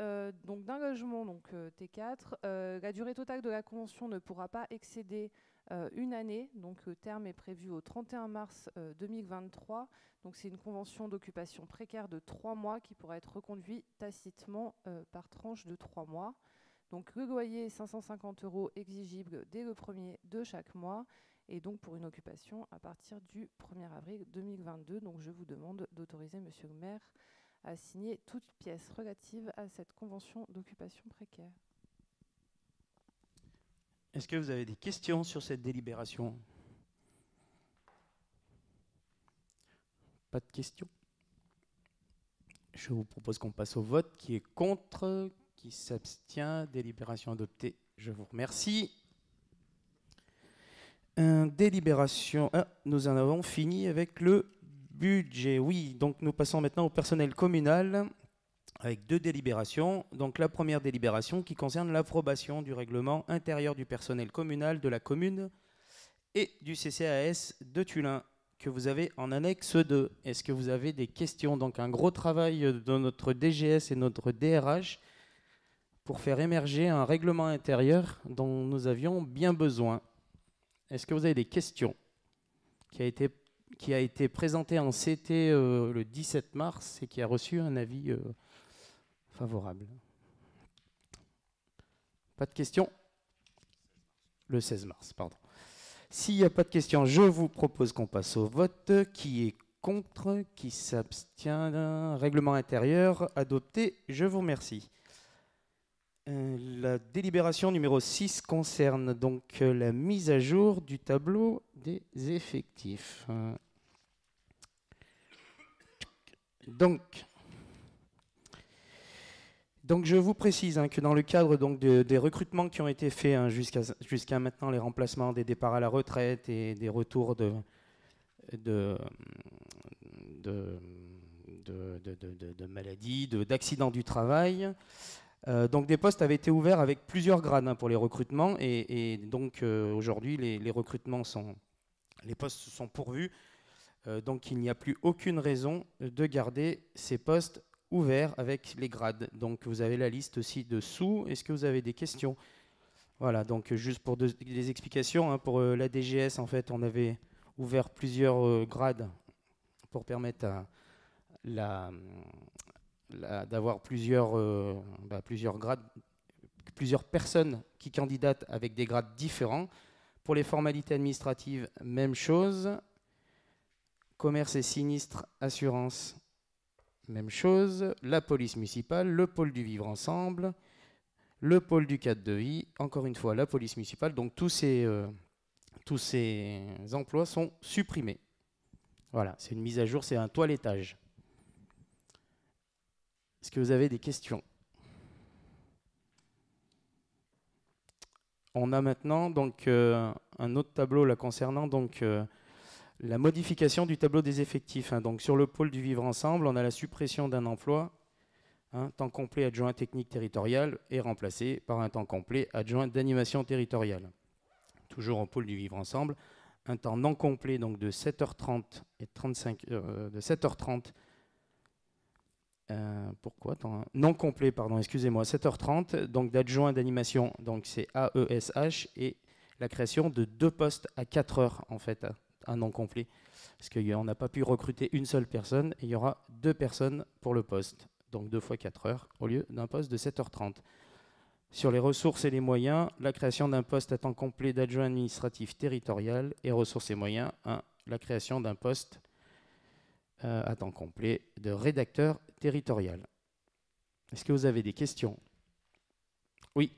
donc d'un logement donc, T4. La durée totale de la convention ne pourra pas excéder une année, donc le terme est prévu au 31 mars 2023. Donc c'est une convention d'occupation précaire de 3 mois qui pourra être reconduite tacitement par tranche de 3 mois. Donc le loyer 550 € exigible dès le 1er de chaque mois, et donc pour une occupation à partir du 1er avril 2022. Donc je vous demande d'autoriser Monsieur le maire à signer toute pièce relative à cette convention d'occupation précaire. Est-ce que vous avez des questions sur cette délibération? Pas de questions? Je vous propose qu'on passe au vote. Qui est contre? Qui s'abstient? Délibération adoptée. Je vous remercie. Délibération. Nous en avons fini avec le budget. Oui, donc nous passons maintenant au personnel communal avec 2 délibérations. Donc la première délibération qui concerne l'approbation du règlement intérieur du personnel communal de la commune et du CCAS de Tullin, que vous avez en annexe 2. Est-ce que vous avez des questions? Donc un gros travail de notre DGS et notre DRH pour faire émerger un règlement intérieur dont nous avions bien besoin. Est-ce que vous avez des questions? Qui a été présenté en CT le 17 mars et qui a reçu un avis favorable. Pas de questions? Le 16 mars, pardon. S'il n'y a pas de questions, je vous propose qu'on passe au vote. Qui est contre? Qui s'abstient? Règlement intérieur adopté. Je vous remercie. La délibération numéro 6 concerne donc la mise à jour du tableau des effectifs. Donc je vous précise que dans le cadre donc, des recrutements qui ont été faits jusqu'à maintenant, les remplacements des départs à la retraite et des retours de maladies, d'accidents du travail, donc des postes avaient été ouverts avec plusieurs grades pour les recrutements et donc aujourd'hui les postes sont pourvus, donc il n'y a plus aucune raison de garder ces postes ouverts avec les grades. Donc vous avez la liste aussi dessous. Est-ce que vous avez des questions? Voilà, donc juste pour des explications, pour la DGS, en fait, on avait ouvert plusieurs grades pour permettre d'avoir plusieurs grades, plusieurs personnes qui candidatent avec des grades différents. Pour les formalités administratives, même chose. Commerce et sinistres, assurance, même chose. La police municipale, le pôle du vivre ensemble, le pôle du cadre de vie, encore une fois la police municipale. Donc tous ces emplois sont supprimés. Voilà, c'est une mise à jour, c'est un toilettage. Est-ce que vous avez des questions? On a maintenant donc un autre tableau là concernant donc la modification du tableau des effectifs. Donc sur le pôle du vivre ensemble, on a la suppression d'un emploi, temps complet adjoint technique territorial, est remplacé par un temps complet adjoint d'animation territoriale. Toujours au pôle du vivre ensemble, un temps non complet donc de 7h30 et 35 de 7h30. Pourquoi non complet, pardon, excusez-moi, 7h30, donc d'adjoint d'animation, donc c'est AESH, et la création de 2 postes à 4 heures en fait, à non complet, parce qu'on n'a pas pu recruter une seule personne, et il y aura 2 personnes pour le poste, donc 2 fois 4 heures, au lieu d'un poste de 7h30. Sur les ressources et les moyens, la création d'un poste à temps complet d'adjoint administratif territorial, et ressources et moyens, la création d'un poste à temps complet de rédacteur territorial. Est-ce que vous avez des questions? Oui.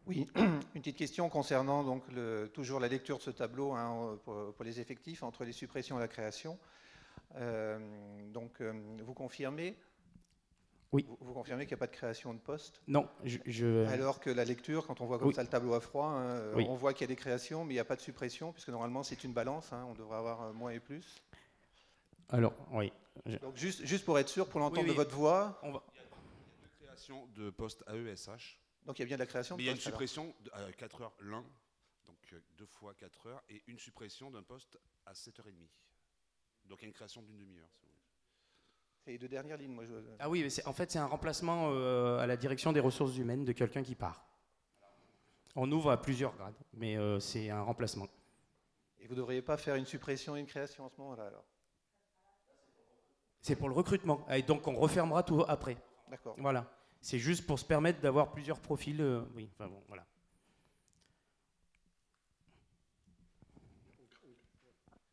Oui, une petite question concernant donc toujours la lecture de ce tableau pour les effectifs entre les suppressions et la création. Vous confirmez? Oui. Vous confirmez qu'il n'y a pas de création de poste? Non. Alors que la lecture, quand on voit comme ça le tableau à froid, oui, on voit qu'il y a des créations, mais il n'y a pas de suppression, puisque normalement c'est une balance, on devrait avoir moins et plus. Alors, oui. Donc juste pour être sûr, pour l'entendre oui, de votre voix... Il y a une création de poste AESH. Donc il y a bien de la création de poste. Mais il y a poste, une suppression à 4 heures l'un, donc 2 fois 4 heures, et une suppression d'un poste à 7h30. Donc il y a une création d'une demi-heure, si vous voulez. C'est les 2 dernières lignes, moi. Ah oui, mais en fait, c'est un remplacement à la direction des ressources humaines de quelqu'un qui part. On ouvre à plusieurs grades, mais c'est un remplacement. Et vous ne devriez pas faire une suppression et une création en ce moment-là, alors? C'est pour le recrutement. Et donc, on refermera tout après. D'accord. Voilà. C'est juste pour se permettre d'avoir plusieurs profils. Oui, enfin bon, voilà.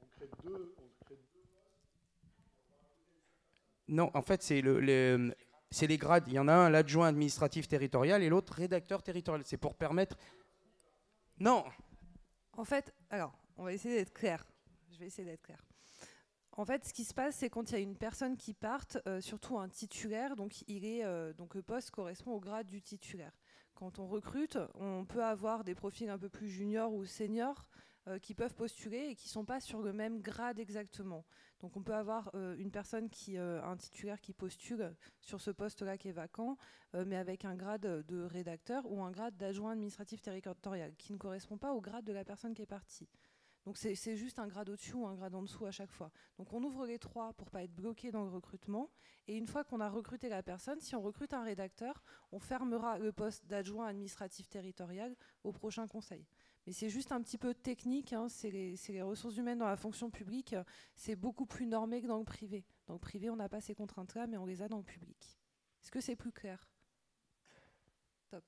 On crée deux. Non, en fait, c'est les grades. Il y en a un, l'adjoint administratif territorial, et l'autre, rédacteur territorial. C'est pour permettre... Non. En fait, alors, on va essayer d'être clair. Je vais essayer d'être clair. En fait, ce qui se passe, c'est quand il y a une personne qui parte, surtout un titulaire, donc le poste correspond au grade du titulaire. Quand on recrute, on peut avoir des profils un peu plus juniors ou seniors qui peuvent postuler et qui ne sont pas sur le même grade exactement. Donc on peut avoir un titulaire qui postule sur ce poste-là qui est vacant, mais avec un grade de rédacteur ou un grade d'adjoint administratif territorial qui ne correspond pas au grade de la personne qui est partie. Donc c'est juste un grade au-dessus ou un grade en dessous à chaque fois. Donc on ouvre les 3 pour ne pas être bloqué dans le recrutement. Et une fois qu'on a recruté la personne, si on recrute un rédacteur, on fermera le poste d'adjoint administratif territorial au prochain conseil. Mais c'est juste un petit peu technique, hein, c'est les ressources humaines dans la fonction publique, c'est beaucoup plus normé que dans le privé. Dans le privé, on n'a pas ces contraintes-là, mais on les a dans le public. Est-ce que c'est plus clair? Top.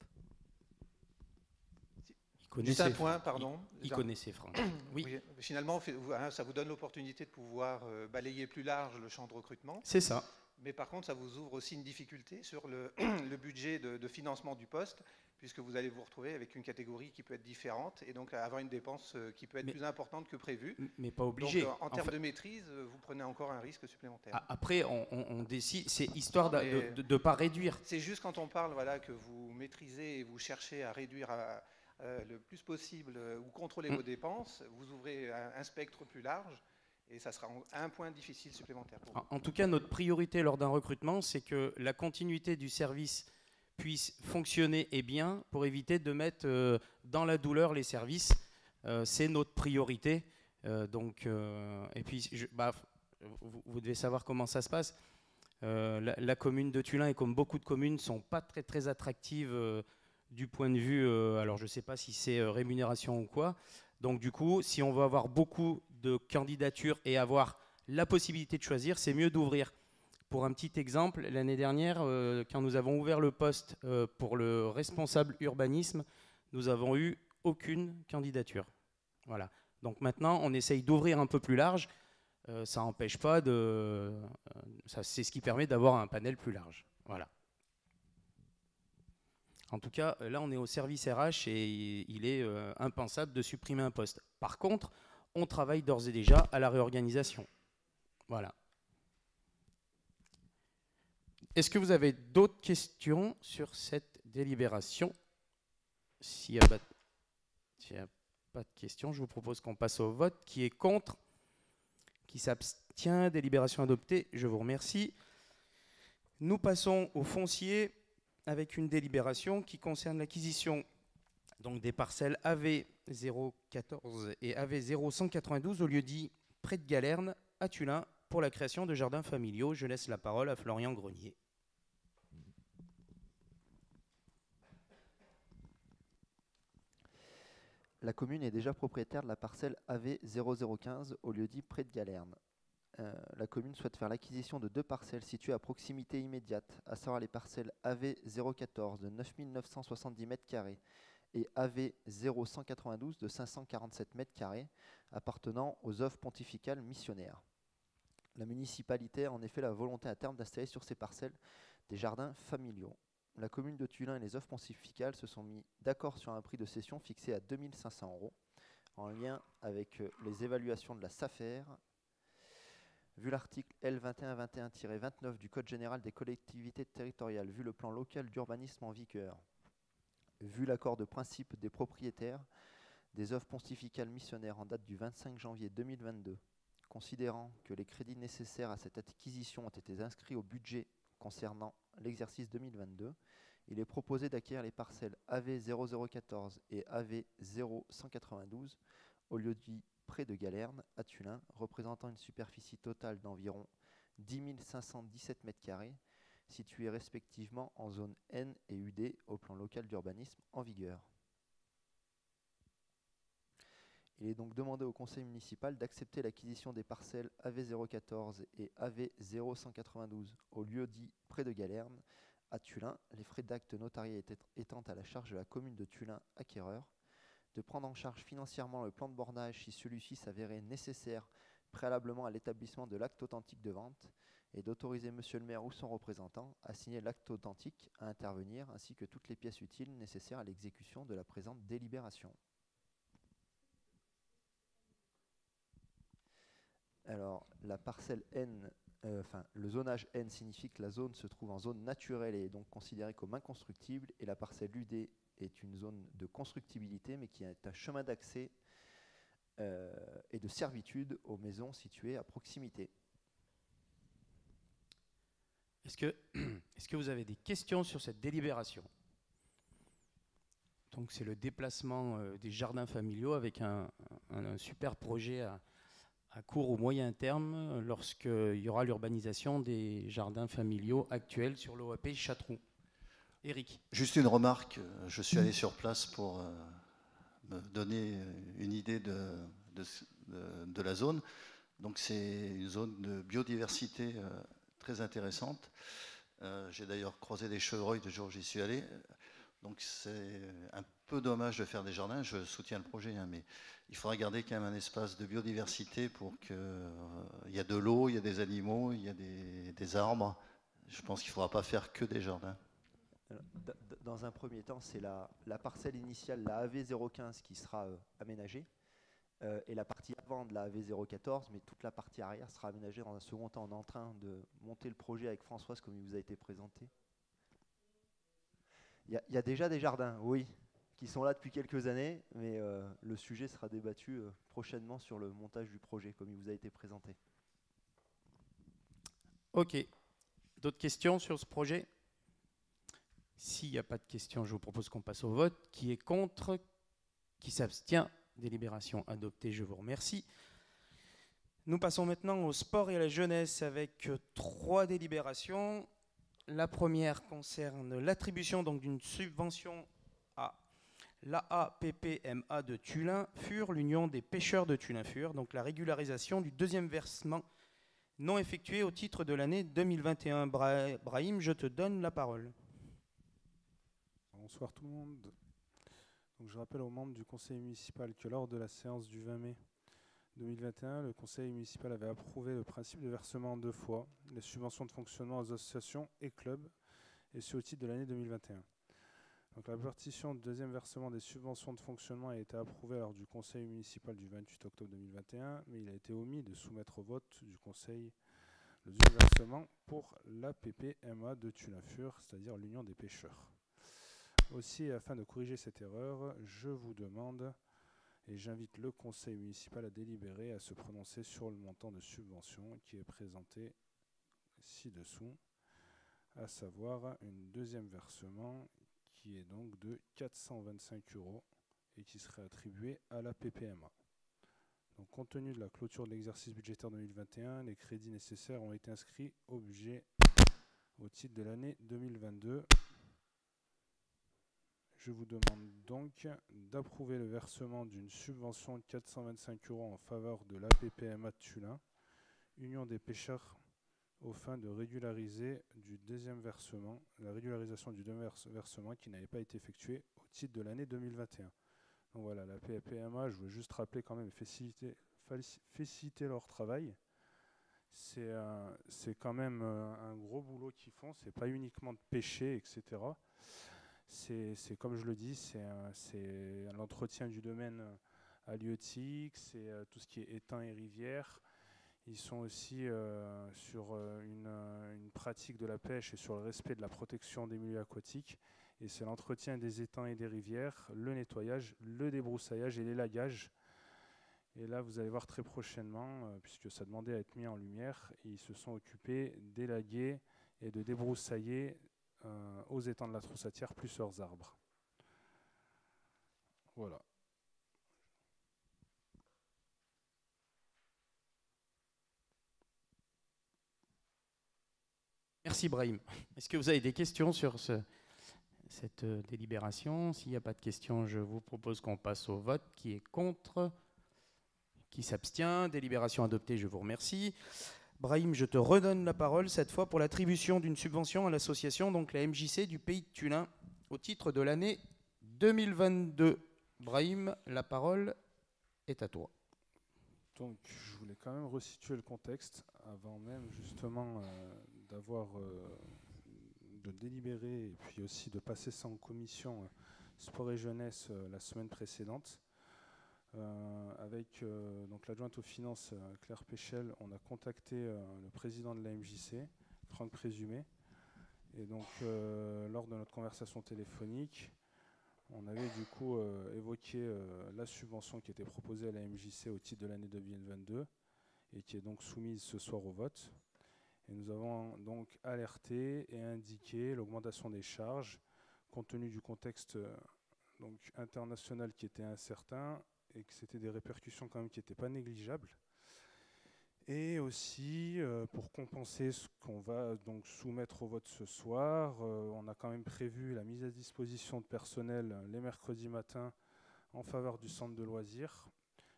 Juste un point, pardon. Il connaissait Franck. Oui. Oui, finalement, ça vous donne l'opportunité de pouvoir balayer plus large le champ de recrutement. C'est ça. Mais par contre, ça vous ouvre aussi une difficulté sur le budget de financement du poste, puisque vous allez vous retrouver avec une catégorie qui peut être différente et donc avoir une dépense qui peut être plus importante que prévu. Mais pas obligé. Donc, en termes de maîtrise, vous prenez encore un risque supplémentaire. Après, on décide, c'est histoire de ne pas réduire. C'est juste quand on parle que vous maîtrisez et vous cherchez à réduire le plus possible ou contrôler vos dépenses, vous ouvrez un spectre plus large. Et ça sera un point difficile supplémentaire pour vous. En tout cas, notre priorité lors d'un recrutement, c'est que la continuité du service puisse fonctionner et bien pour éviter de mettre dans la douleur les services. C'est notre priorité. Et puis, vous devez savoir comment ça se passe. La commune de Tullin, et comme beaucoup de communes, ne sont pas très, très attractives du point de vue, alors je ne sais pas si c'est rémunération ou quoi. Donc du coup, si on veut avoir beaucoup de candidatures et avoir la possibilité de choisir, c'est mieux d'ouvrir. Pour un petit exemple, l'année dernière, quand nous avons ouvert le poste pour le responsable urbanisme, nous n'avons eu aucune candidature. Voilà. Donc maintenant, on essaye d'ouvrir un peu plus large. Ça n'empêche pas c'est ce qui permet d'avoir un panel plus large. Voilà. En tout cas, là, on est au service RH et il est impensable de supprimer un poste. Par contre, on travaille d'ores et déjà à la réorganisation. Voilà. Est-ce que vous avez d'autres questions sur cette délibération? S'il n'y a pas de questions, je vous propose qu'on passe au vote. Qui est contre? Qui s'abstient? Délibération adoptée. Je vous remercie. Nous passons au foncier avec une délibération qui concerne l'acquisition donc des parcelles AV 014 et AV 0192 au lieu-dit près de Galerne à Tullin pour la création de jardins familiaux. Je laisse la parole à Florian Grenier. La commune est déjà propriétaire de la parcelle AV 0015 au lieu-dit près de Galerne. La commune souhaite faire l'acquisition de 2 parcelles situées à proximité immédiate, à savoir les parcelles AV 014 de 9970 m² et AV 0192 de 547 m² appartenant aux œuvres pontificales missionnaires. La municipalité a en effet la volonté à terme d'installer sur ces parcelles des jardins familiaux. La commune de Tullin et les œuvres pontificales se sont mis d'accord sur un prix de cession fixé à 2 500 € en lien avec les évaluations de la SAFER. Vu l'article L2121-29 du Code général des collectivités territoriales, vu le plan local d'urbanisme en vigueur, vu l'accord de principe des propriétaires des œuvres pontificales missionnaires en date du 25 janvier 2022, considérant que les crédits nécessaires à cette acquisition ont été inscrits au budget concernant l'exercice 2022, il est proposé d'acquérir les parcelles AV 0014 et AV 0192 au lieu-dit près de Galerne, à Tullin, représentant une superficie totale d'environ 10 517 m², situées respectivement en zone N et UD au plan local d'urbanisme en vigueur. Il est donc demandé au conseil municipal d'accepter l'acquisition des parcelles AV 014 et AV 0192 au lieu-dit près de Galerne, à Tullin, les frais d'acte notariés étant à la charge de la commune de Tullin acquéreur, de prendre en charge financièrement le plan de bornage si celui-ci s'avérait nécessaire préalablement à l'établissement de l'acte authentique de vente et d'autoriser monsieur le maire ou son représentant à signer l'acte authentique à intervenir ainsi que toutes les pièces utiles nécessaires à l'exécution de la présente délibération. Alors, la parcelle N, le zonage N signifie que la zone se trouve en zone naturelle et est donc considérée comme inconstructible, et la parcelle UD est une zone de constructibilité, mais qui est un chemin d'accès et de servitude aux maisons situées à proximité. Est-ce que vous avez des questions sur cette délibération? Donc c'est le déplacement des jardins familiaux avec un super projet à court ou moyen terme lorsqu'il y aura l'urbanisation des jardins familiaux actuels sur l'OAP Châteauroux. Éric. Juste une remarque, je suis allé sur place pour me donner une idée de la zone. Donc c'est une zone de biodiversité très intéressante. J'ai d'ailleurs croisé des chevreuils le jour où j'y suis allé. Donc c'est un peu dommage de faire des jardins, je soutiens le projet, hein, mais il faudra garder quand même un espace de biodiversité pour qu'il y a de l'eau, il y a des animaux, il y a des arbres. Je pense qu'il ne faudra pas faire que des jardins. Dans un premier temps, c'est la parcelle initiale, la AV015, qui sera aménagée, et la partie avant de la AV014, mais toute la partie arrière sera aménagée dans un second temps. On est en train de monter le projet avec Françoise, comme il vous a été présenté. Il y a déjà des jardins, oui, qui sont là depuis quelques années, mais le sujet sera débattu prochainement sur le montage du projet, comme il vous a été présenté. Ok. D'autres questions sur ce projet ? S'il n'y a pas de questions, je vous propose qu'on passe au vote. Qui est contre ? Qui s'abstient ? Délibération adoptée, je vous remercie. Nous passons maintenant au sport et à la jeunesse avec 3 délibérations. La première concerne l'attribution d'une subvention à l'AAPPMA de Tullin-Fur, l'Union des pêcheurs de Tullin-Fur, donc la régularisation du deuxième versement non effectué au titre de l'année 2021. Brahim, je te donne la parole. Bonsoir tout le monde. Donc, je rappelle aux membres du conseil municipal que lors de la séance du 20 mai 2021, le conseil municipal avait approuvé le principe de versement en 2 fois les subventions de fonctionnement aux associations et clubs, et ce au titre de l'année 2021. Donc, la répartition du deuxième versement des subventions de fonctionnement a été approuvée lors du conseil municipal du 28 octobre 2021, mais il a été omis de soumettre au vote du conseil le deuxième versement pour l'APPMA de Tullin-Fur, c'est-à-dire l'Union des pêcheurs. Aussi, afin de corriger cette erreur, je vous demande et j'invite le conseil municipal à délibérer, à se prononcer sur le montant de subvention qui est présenté ci-dessous, à savoir un deuxième versement qui est donc de 425 € et qui serait attribué à la PPMA. Donc, compte tenu de la clôture de l'exercice budgétaire 2021, les crédits nécessaires ont été inscrits au budget au titre de l'année 2022. Je vous demande donc d'approuver le versement d'une subvention de 425 € en faveur de l'APPMA de Tullin, Union des pêcheurs, aux fins de régulariser du deuxième versement, la régularisation du deuxième versement qui n'avait pas été effectué au titre de l'année 2021. Donc voilà, la PMA, je veux juste rappeler quand même, féliciter leur travail. C'est quand même un gros boulot qu'ils font, c'est pas uniquement de pêcher, etc. C'est comme je le dis, c'est l'entretien du domaine halieutique, c'est tout ce qui est étangs et rivières. Ils sont aussi sur une pratique de la pêche et sur le respect de la protection des milieux aquatiques. Et c'est l'entretien des étangs et des rivières, le nettoyage, le débroussaillage et l'élagage. Et là, vous allez voir très prochainement, puisque ça demandait à être mis en lumière, ils se sont occupés d'élaguer et de débroussailler aux étangs de la Troussatière plusieurs arbres. Voilà. Merci Brahim. Est-ce que vous avez des questions sur cette délibération? S'il n'y a pas de questions, je vous propose qu'on passe au vote. Qui est contre? Qui s'abstient? Délibération adoptée, je vous remercie. Brahim, je te redonne la parole, cette fois pour l'attribution d'une subvention à l'association, donc la MJC du Pays de Tullin, au titre de l'année 2022. Brahim, la parole est à toi. Donc, je voulais quand même resituer le contexte avant même justement de délibérer et puis aussi de passer ça en commission sport et jeunesse la semaine précédente. Avec donc l'adjointe aux finances Claire Péchel, on a contacté le président de la MJC, Franck Présumé, et donc lors de notre conversation téléphonique, on avait du coup évoqué la subvention qui était proposée à la MJC au titre de l'année 2022 et qui est donc soumise ce soir au vote. Et nous avons donc alerté et indiqué l'augmentation des charges compte tenu du contexte donc international qui était incertain et que c'était des répercussions quand même qui n'étaient pas négligeables. Et aussi, pour compenser ce qu'on va donc soumettre au vote ce soir, on a quand même prévu la mise à disposition de personnel les mercredis matins en faveur du centre de loisirs,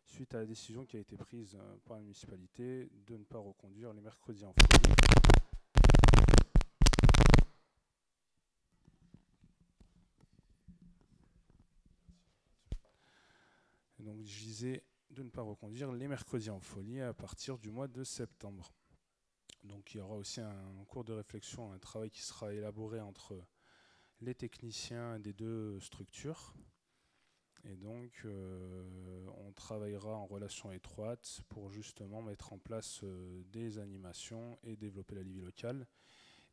suite à la décision qui a été prise par la municipalité de ne pas reconduire les mercredis en folie. Et donc je disais de ne pas reconduire les mercredis en folie à partir du mois de septembre. Donc il y aura aussi un cours de réflexion, un travail qui sera élaboré entre les techniciens des deux structures. Et donc on travaillera en relation étroite pour justement mettre en place des animations et développer la vie locale.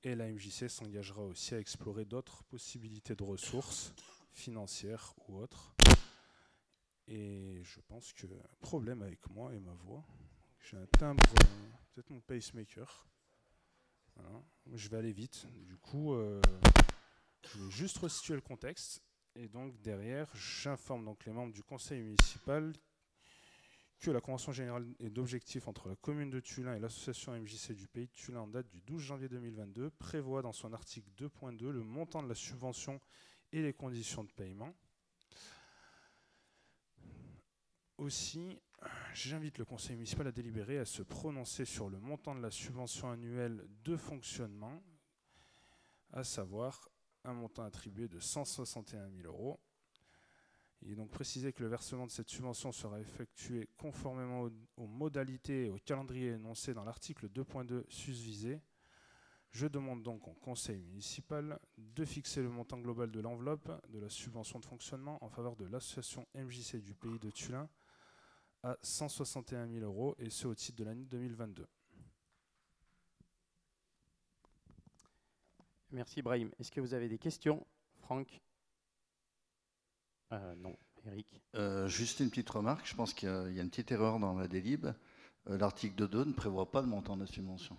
Et la MJC s'engagera aussi à explorer d'autres possibilités de ressources financières ou autres. Et je pense que problème avec moi et ma voix. J'ai un timbre, peut-être mon pacemaker. Voilà. Je vais aller vite. Du coup, je vais juste resituer le contexte. Et donc derrière, j'informe donc les membres du conseil municipal que la convention générale et d'objectifs entre la commune de Tullin et l'association MJC du Pays de Tullin en date du 12 janvier 2022 prévoit dans son article 2.2 le montant de la subvention et les conditions de paiement. Aussi, j'invite le conseil municipal à délibérer à se prononcer sur le montant de la subvention annuelle de fonctionnement, à savoir un montant attribué de 161 000 €. Il est donc précisé que le versement de cette subvention sera effectué conformément aux modalités et au calendrier énoncé dans l'article 2.2 susvisé. Je demande donc au conseil municipal de fixer le montant global de l'enveloppe de la subvention de fonctionnement en faveur de l'association MJC du Pays de Tullin à 161 000 €, et ce au titre de l'année 2022. Merci Brahim. Est-ce que vous avez des questions, Franck? Non, Eric. Juste une petite remarque, je pense qu'il y a une petite erreur dans la délib. L'article 2 ne prévoit pas le montant de la subvention.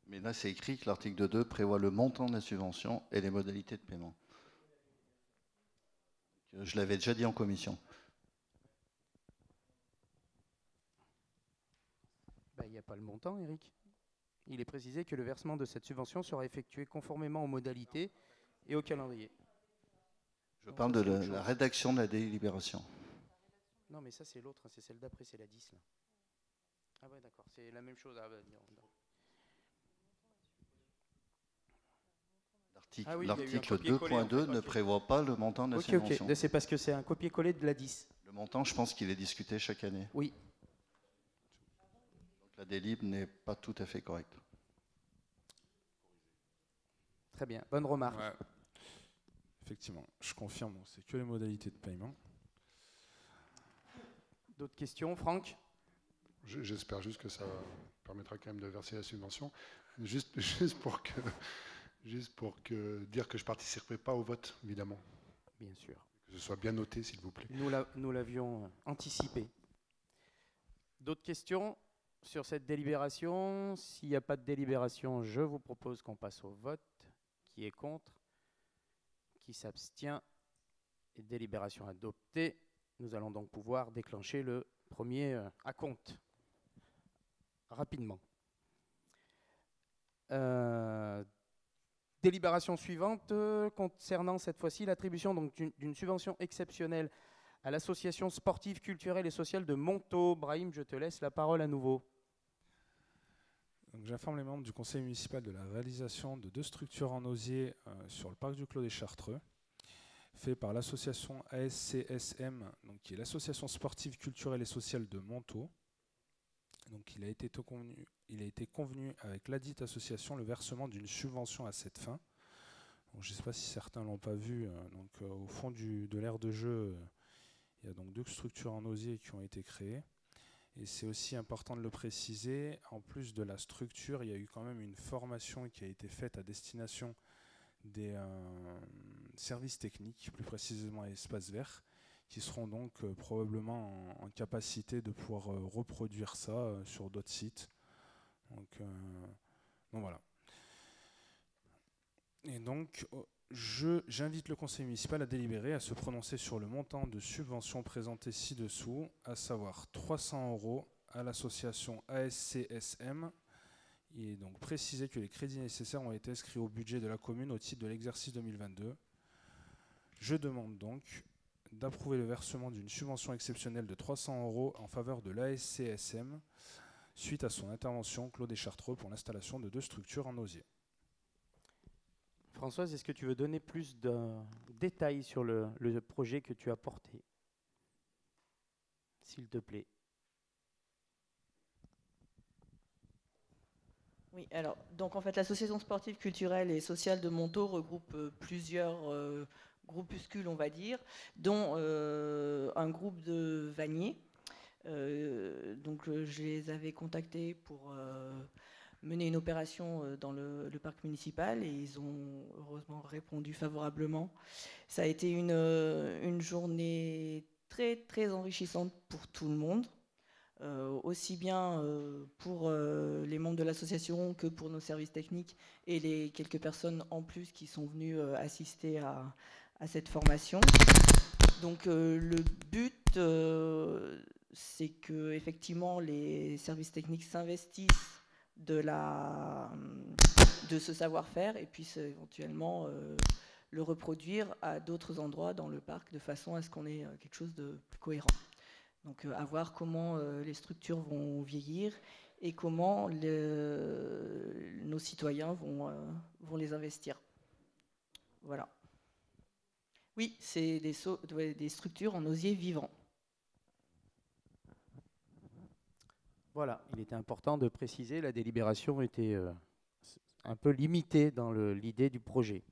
Mais là, c'est écrit que l'article 2 prévoit le montant de la subvention et les modalités de paiement. Je l'avais déjà dit en commission. Il n'y a pas le montant, Eric. Il est précisé que le versement de cette subvention sera effectué conformément aux modalités et au calendrier. Je parle de la rédaction de la délibération. Non, mais ça, c'est l'autre, c'est celle d'après, c'est la 10. Là. Ah ouais, d'accord, c'est la même chose. L'article 2.2 ne prévoit pas le montant de la subvention. Ok, c'est parce que c'est un copier-coller de la 10. Le montant, je pense qu'il est discuté chaque année. Oui. Donc la délib n'est pas tout à fait correcte. Très bien, bonne remarque. Ouais. Effectivement, je confirme, c'est que les modalités de paiement. D'autres questions, Franck? J'espère juste que ça permettra quand même de verser la subvention. Juste pour dire que je ne participerai pas au vote, évidemment. Bien sûr. Que ce soit bien noté, s'il vous plaît. Nous l'avions anticipé. D'autres questions sur cette délibération? S'il n'y a pas de délibération, je vous propose qu'on passe au vote. Qui est contre? Qui s'abstient? Et délibération adoptée. Nous allons donc pouvoir déclencher le premier acompte rapidement. Délibération suivante concernant cette fois-ci l'attribution d'une subvention exceptionnelle à l'association sportive, culturelle et sociale de Montaut. Brahim, je te laisse la parole à nouveau. J'informe les membres du conseil municipal de la réalisation de 2 structures en osier sur le parc du Clos des Chartreux, fait par l'association ASCSM, donc qui est l'association sportive, culturelle et sociale de Montaut. Donc il a été convenu avec ladite association le versement d'une subvention à cette fin. Donc, je ne sais pas si certains ne l'ont pas vu. Au fond de l'aire de jeu, il y a donc 2 structures en osier qui ont été créées. Et c'est aussi important de le préciser, en plus de la structure, il y a eu quand même une formation qui a été faite à destination des services techniques, plus précisément à Espace Vert, qui seront donc probablement en capacité de pouvoir reproduire ça sur d'autres sites. Donc voilà. Et donc, j'invite le conseil municipal à délibérer, à se prononcer sur le montant de subvention présenté ci-dessous, à savoir 300 € à l'association ASCSM. Il est donc précisé que les crédits nécessaires ont été inscrits au budget de la commune au titre de l'exercice 2022. Je demande donc d'approuver le versement d'une subvention exceptionnelle de 300 € en faveur de l'ASCSM suite à son intervention Clos des Chartreux pour l'installation de 2 structures en osier. Françoise, est-ce que tu veux donner plus de détails sur le projet que tu as porté? S'il te plaît. Oui, alors, donc en fait, l'association sportive, culturelle et sociale de Montaut regroupe plusieurs groupuscules, on va dire, dont un groupe de vanniers. Donc je les avais contactés pour mener une opération dans le parc municipal et ils ont heureusement répondu favorablement. Ça a été une journée très très enrichissante pour tout le monde, aussi bien pour les membres de l'association que pour nos services techniques et les quelques personnes en plus qui sont venues assister à cette formation. Donc le but c'est que effectivement les services techniques s'investissent de ce savoir-faire et puissent éventuellement le reproduire à d'autres endroits dans le parc de façon à ce qu'on ait quelque chose de plus cohérent. Donc à voir comment les structures vont vieillir et comment nos citoyens vont les investir. Voilà. Oui, c'est des structures en osier vivant. Voilà, il était important de préciser, la délibération était un peu limitée dans l'idée du projet.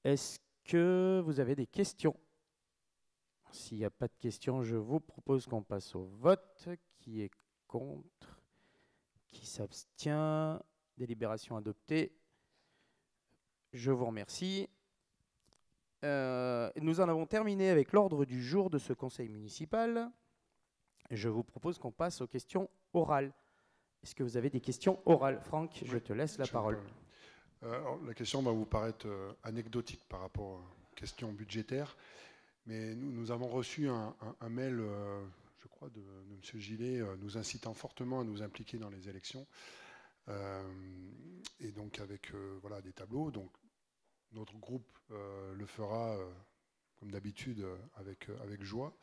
Est-ce que vous avez des questions? S'il n'y a pas de questions, je vous propose qu'on passe au vote. Qui est contre? Qui s'abstient? Délibération adoptée. Je vous remercie. Nous en avons terminé avec l'ordre du jour de ce conseil municipal. Je vous propose qu'on passe aux questions orales. Est-ce que vous avez des questions orales? Franck, je te laisse la parole. Alors, la question va vous paraître anecdotique par rapport aux questions budgétaires, mais nous avons reçu un mail, je crois, de M. Gillet, nous incitant fortement à nous impliquer dans les élections, et donc avec voilà, des tableaux. Donc, notre groupe le fera, comme d'habitude, avec joie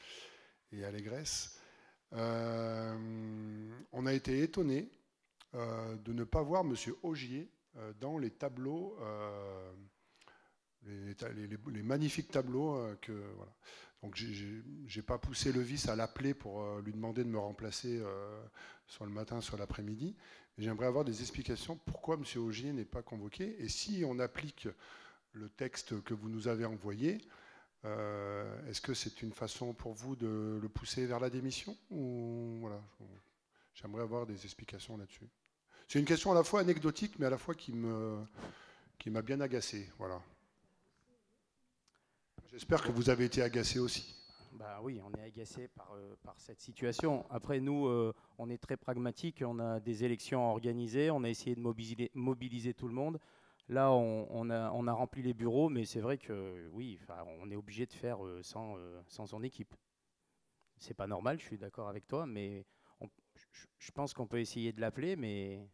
et allégresse. On a été étonné de ne pas voir M. Augier dans les tableaux, les magnifiques tableaux que voilà. Donc j'ai pas poussé le vice à l'appeler pour lui demander de me remplacer soit le matin, soit l'après-midi. Mais j'aimerais avoir des explications pourquoi M. Augier n'est pas convoqué. Et si on applique le texte que vous nous avez envoyé, est-ce que c'est une façon pour vous de le pousser vers la démission ou voilà, j'aimerais avoir des explications là-dessus. C'est une question à la fois anecdotique, mais à la fois qui m'a bien agacé. Voilà. J'espère que vous avez été agacé aussi. Bah oui, on est agacé par cette situation. Après, nous, on est très pragmatique. On a des élections à organiser. On a essayé de mobiliser tout le monde. Là, on a rempli les bureaux, mais c'est vrai que oui, on est obligé de faire sans son équipe. C'est pas normal, je suis d'accord avec toi, mais je pense qu'on peut essayer de l'appeler, mais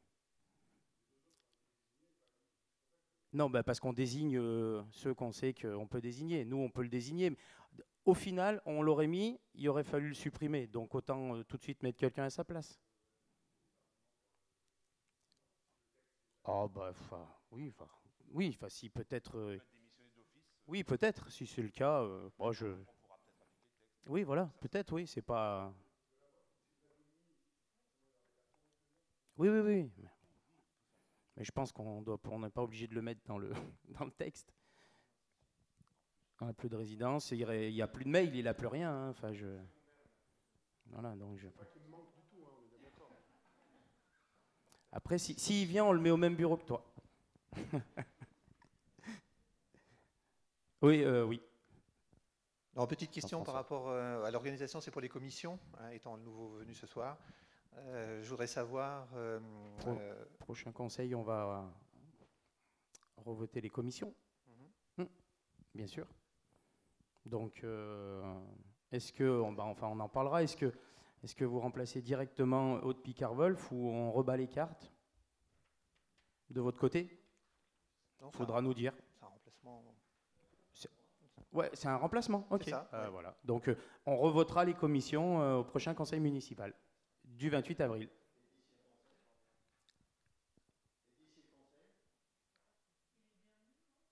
non, bah parce qu'on désigne ceux qu'on sait qu'on peut désigner. Nous, on peut le désigner. Au final, on l'aurait mis, il aurait fallu le supprimer. Donc autant tout de suite mettre quelqu'un à sa place. Oh bah oui, si peut-être. Oui, peut-être, si c'est le cas. Oui, voilà, peut-être, oui, c'est pas. Oui. Mais je pense qu'on n'est pas obligé de le mettre dans le texte. On n'a plus de résidence, il n'y a plus de mail, il n'a plus rien. Hein. Enfin, voilà, donc Après, s'il vient, on le met au même bureau que toi. Oui. Alors, petite question par rapport à l'organisation, c'est pour les commissions, hein, étant le nouveau venu ce soir. Je voudrais savoir... Prochain conseil, on va revoter les commissions. Bien sûr. Donc, est-ce que, on en parlera, est-ce que vous remplacez directement Haute-Picard-Wolf ou on rebat les cartes de votre côté? Il faudra nous dire. C'est un remplacement. Ouais, c'est un remplacement. Ok. Ça, ouais. Voilà. Donc, on revotera les commissions au prochain conseil municipal du 28 avril.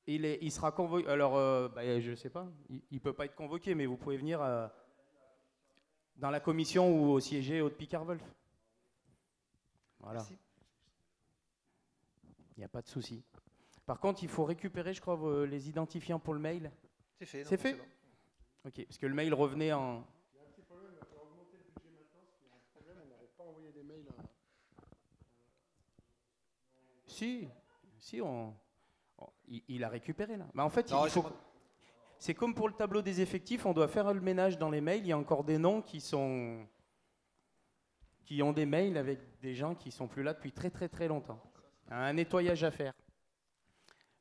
Il sera convoqué. Alors, je ne sais pas. Il ne peut pas être convoqué, mais vous pouvez venir dans la commission où au siéger Haute-Picard-Wolf. Voilà. Merci. Il n'y a pas de souci. Par contre, il faut récupérer, je crois, les identifiants pour le mail. C'est fait. C'est fait. Bon. Ok, parce que le mail revenait en. Il y a un petit problème, il va falloir augmenter le budget maintenant, parce qu'il y a un problème, on n'arrive pas à envoyer des mails. Si, il a récupéré là. Mais en fait, Non, c'est comme pour le tableau des effectifs, on doit faire le ménage dans les mails. Il y a encore des noms qui ont des mails avec des gens qui sont plus là depuis très très très longtemps. Un nettoyage à faire.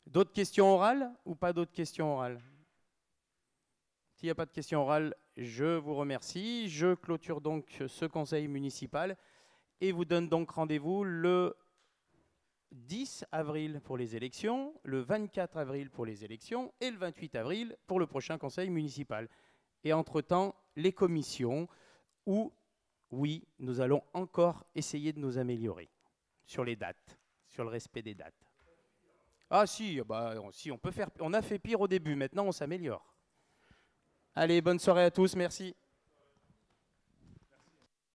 D'autres questions orales ou pas d'autres questions orales? S'il n'y a pas de questions orales, je vous remercie. Je clôture donc ce conseil municipal et vous donne donc rendez-vous le 10 avril pour les élections, le 24 avril pour les élections et le 28 avril pour le prochain conseil municipal. Et entre-temps, les commissions où, oui, nous allons encore essayer de nous améliorer sur les dates, sur le respect des dates. Ah si, si, on a fait pire au début, maintenant on s'améliore. Allez, bonne soirée à tous, merci.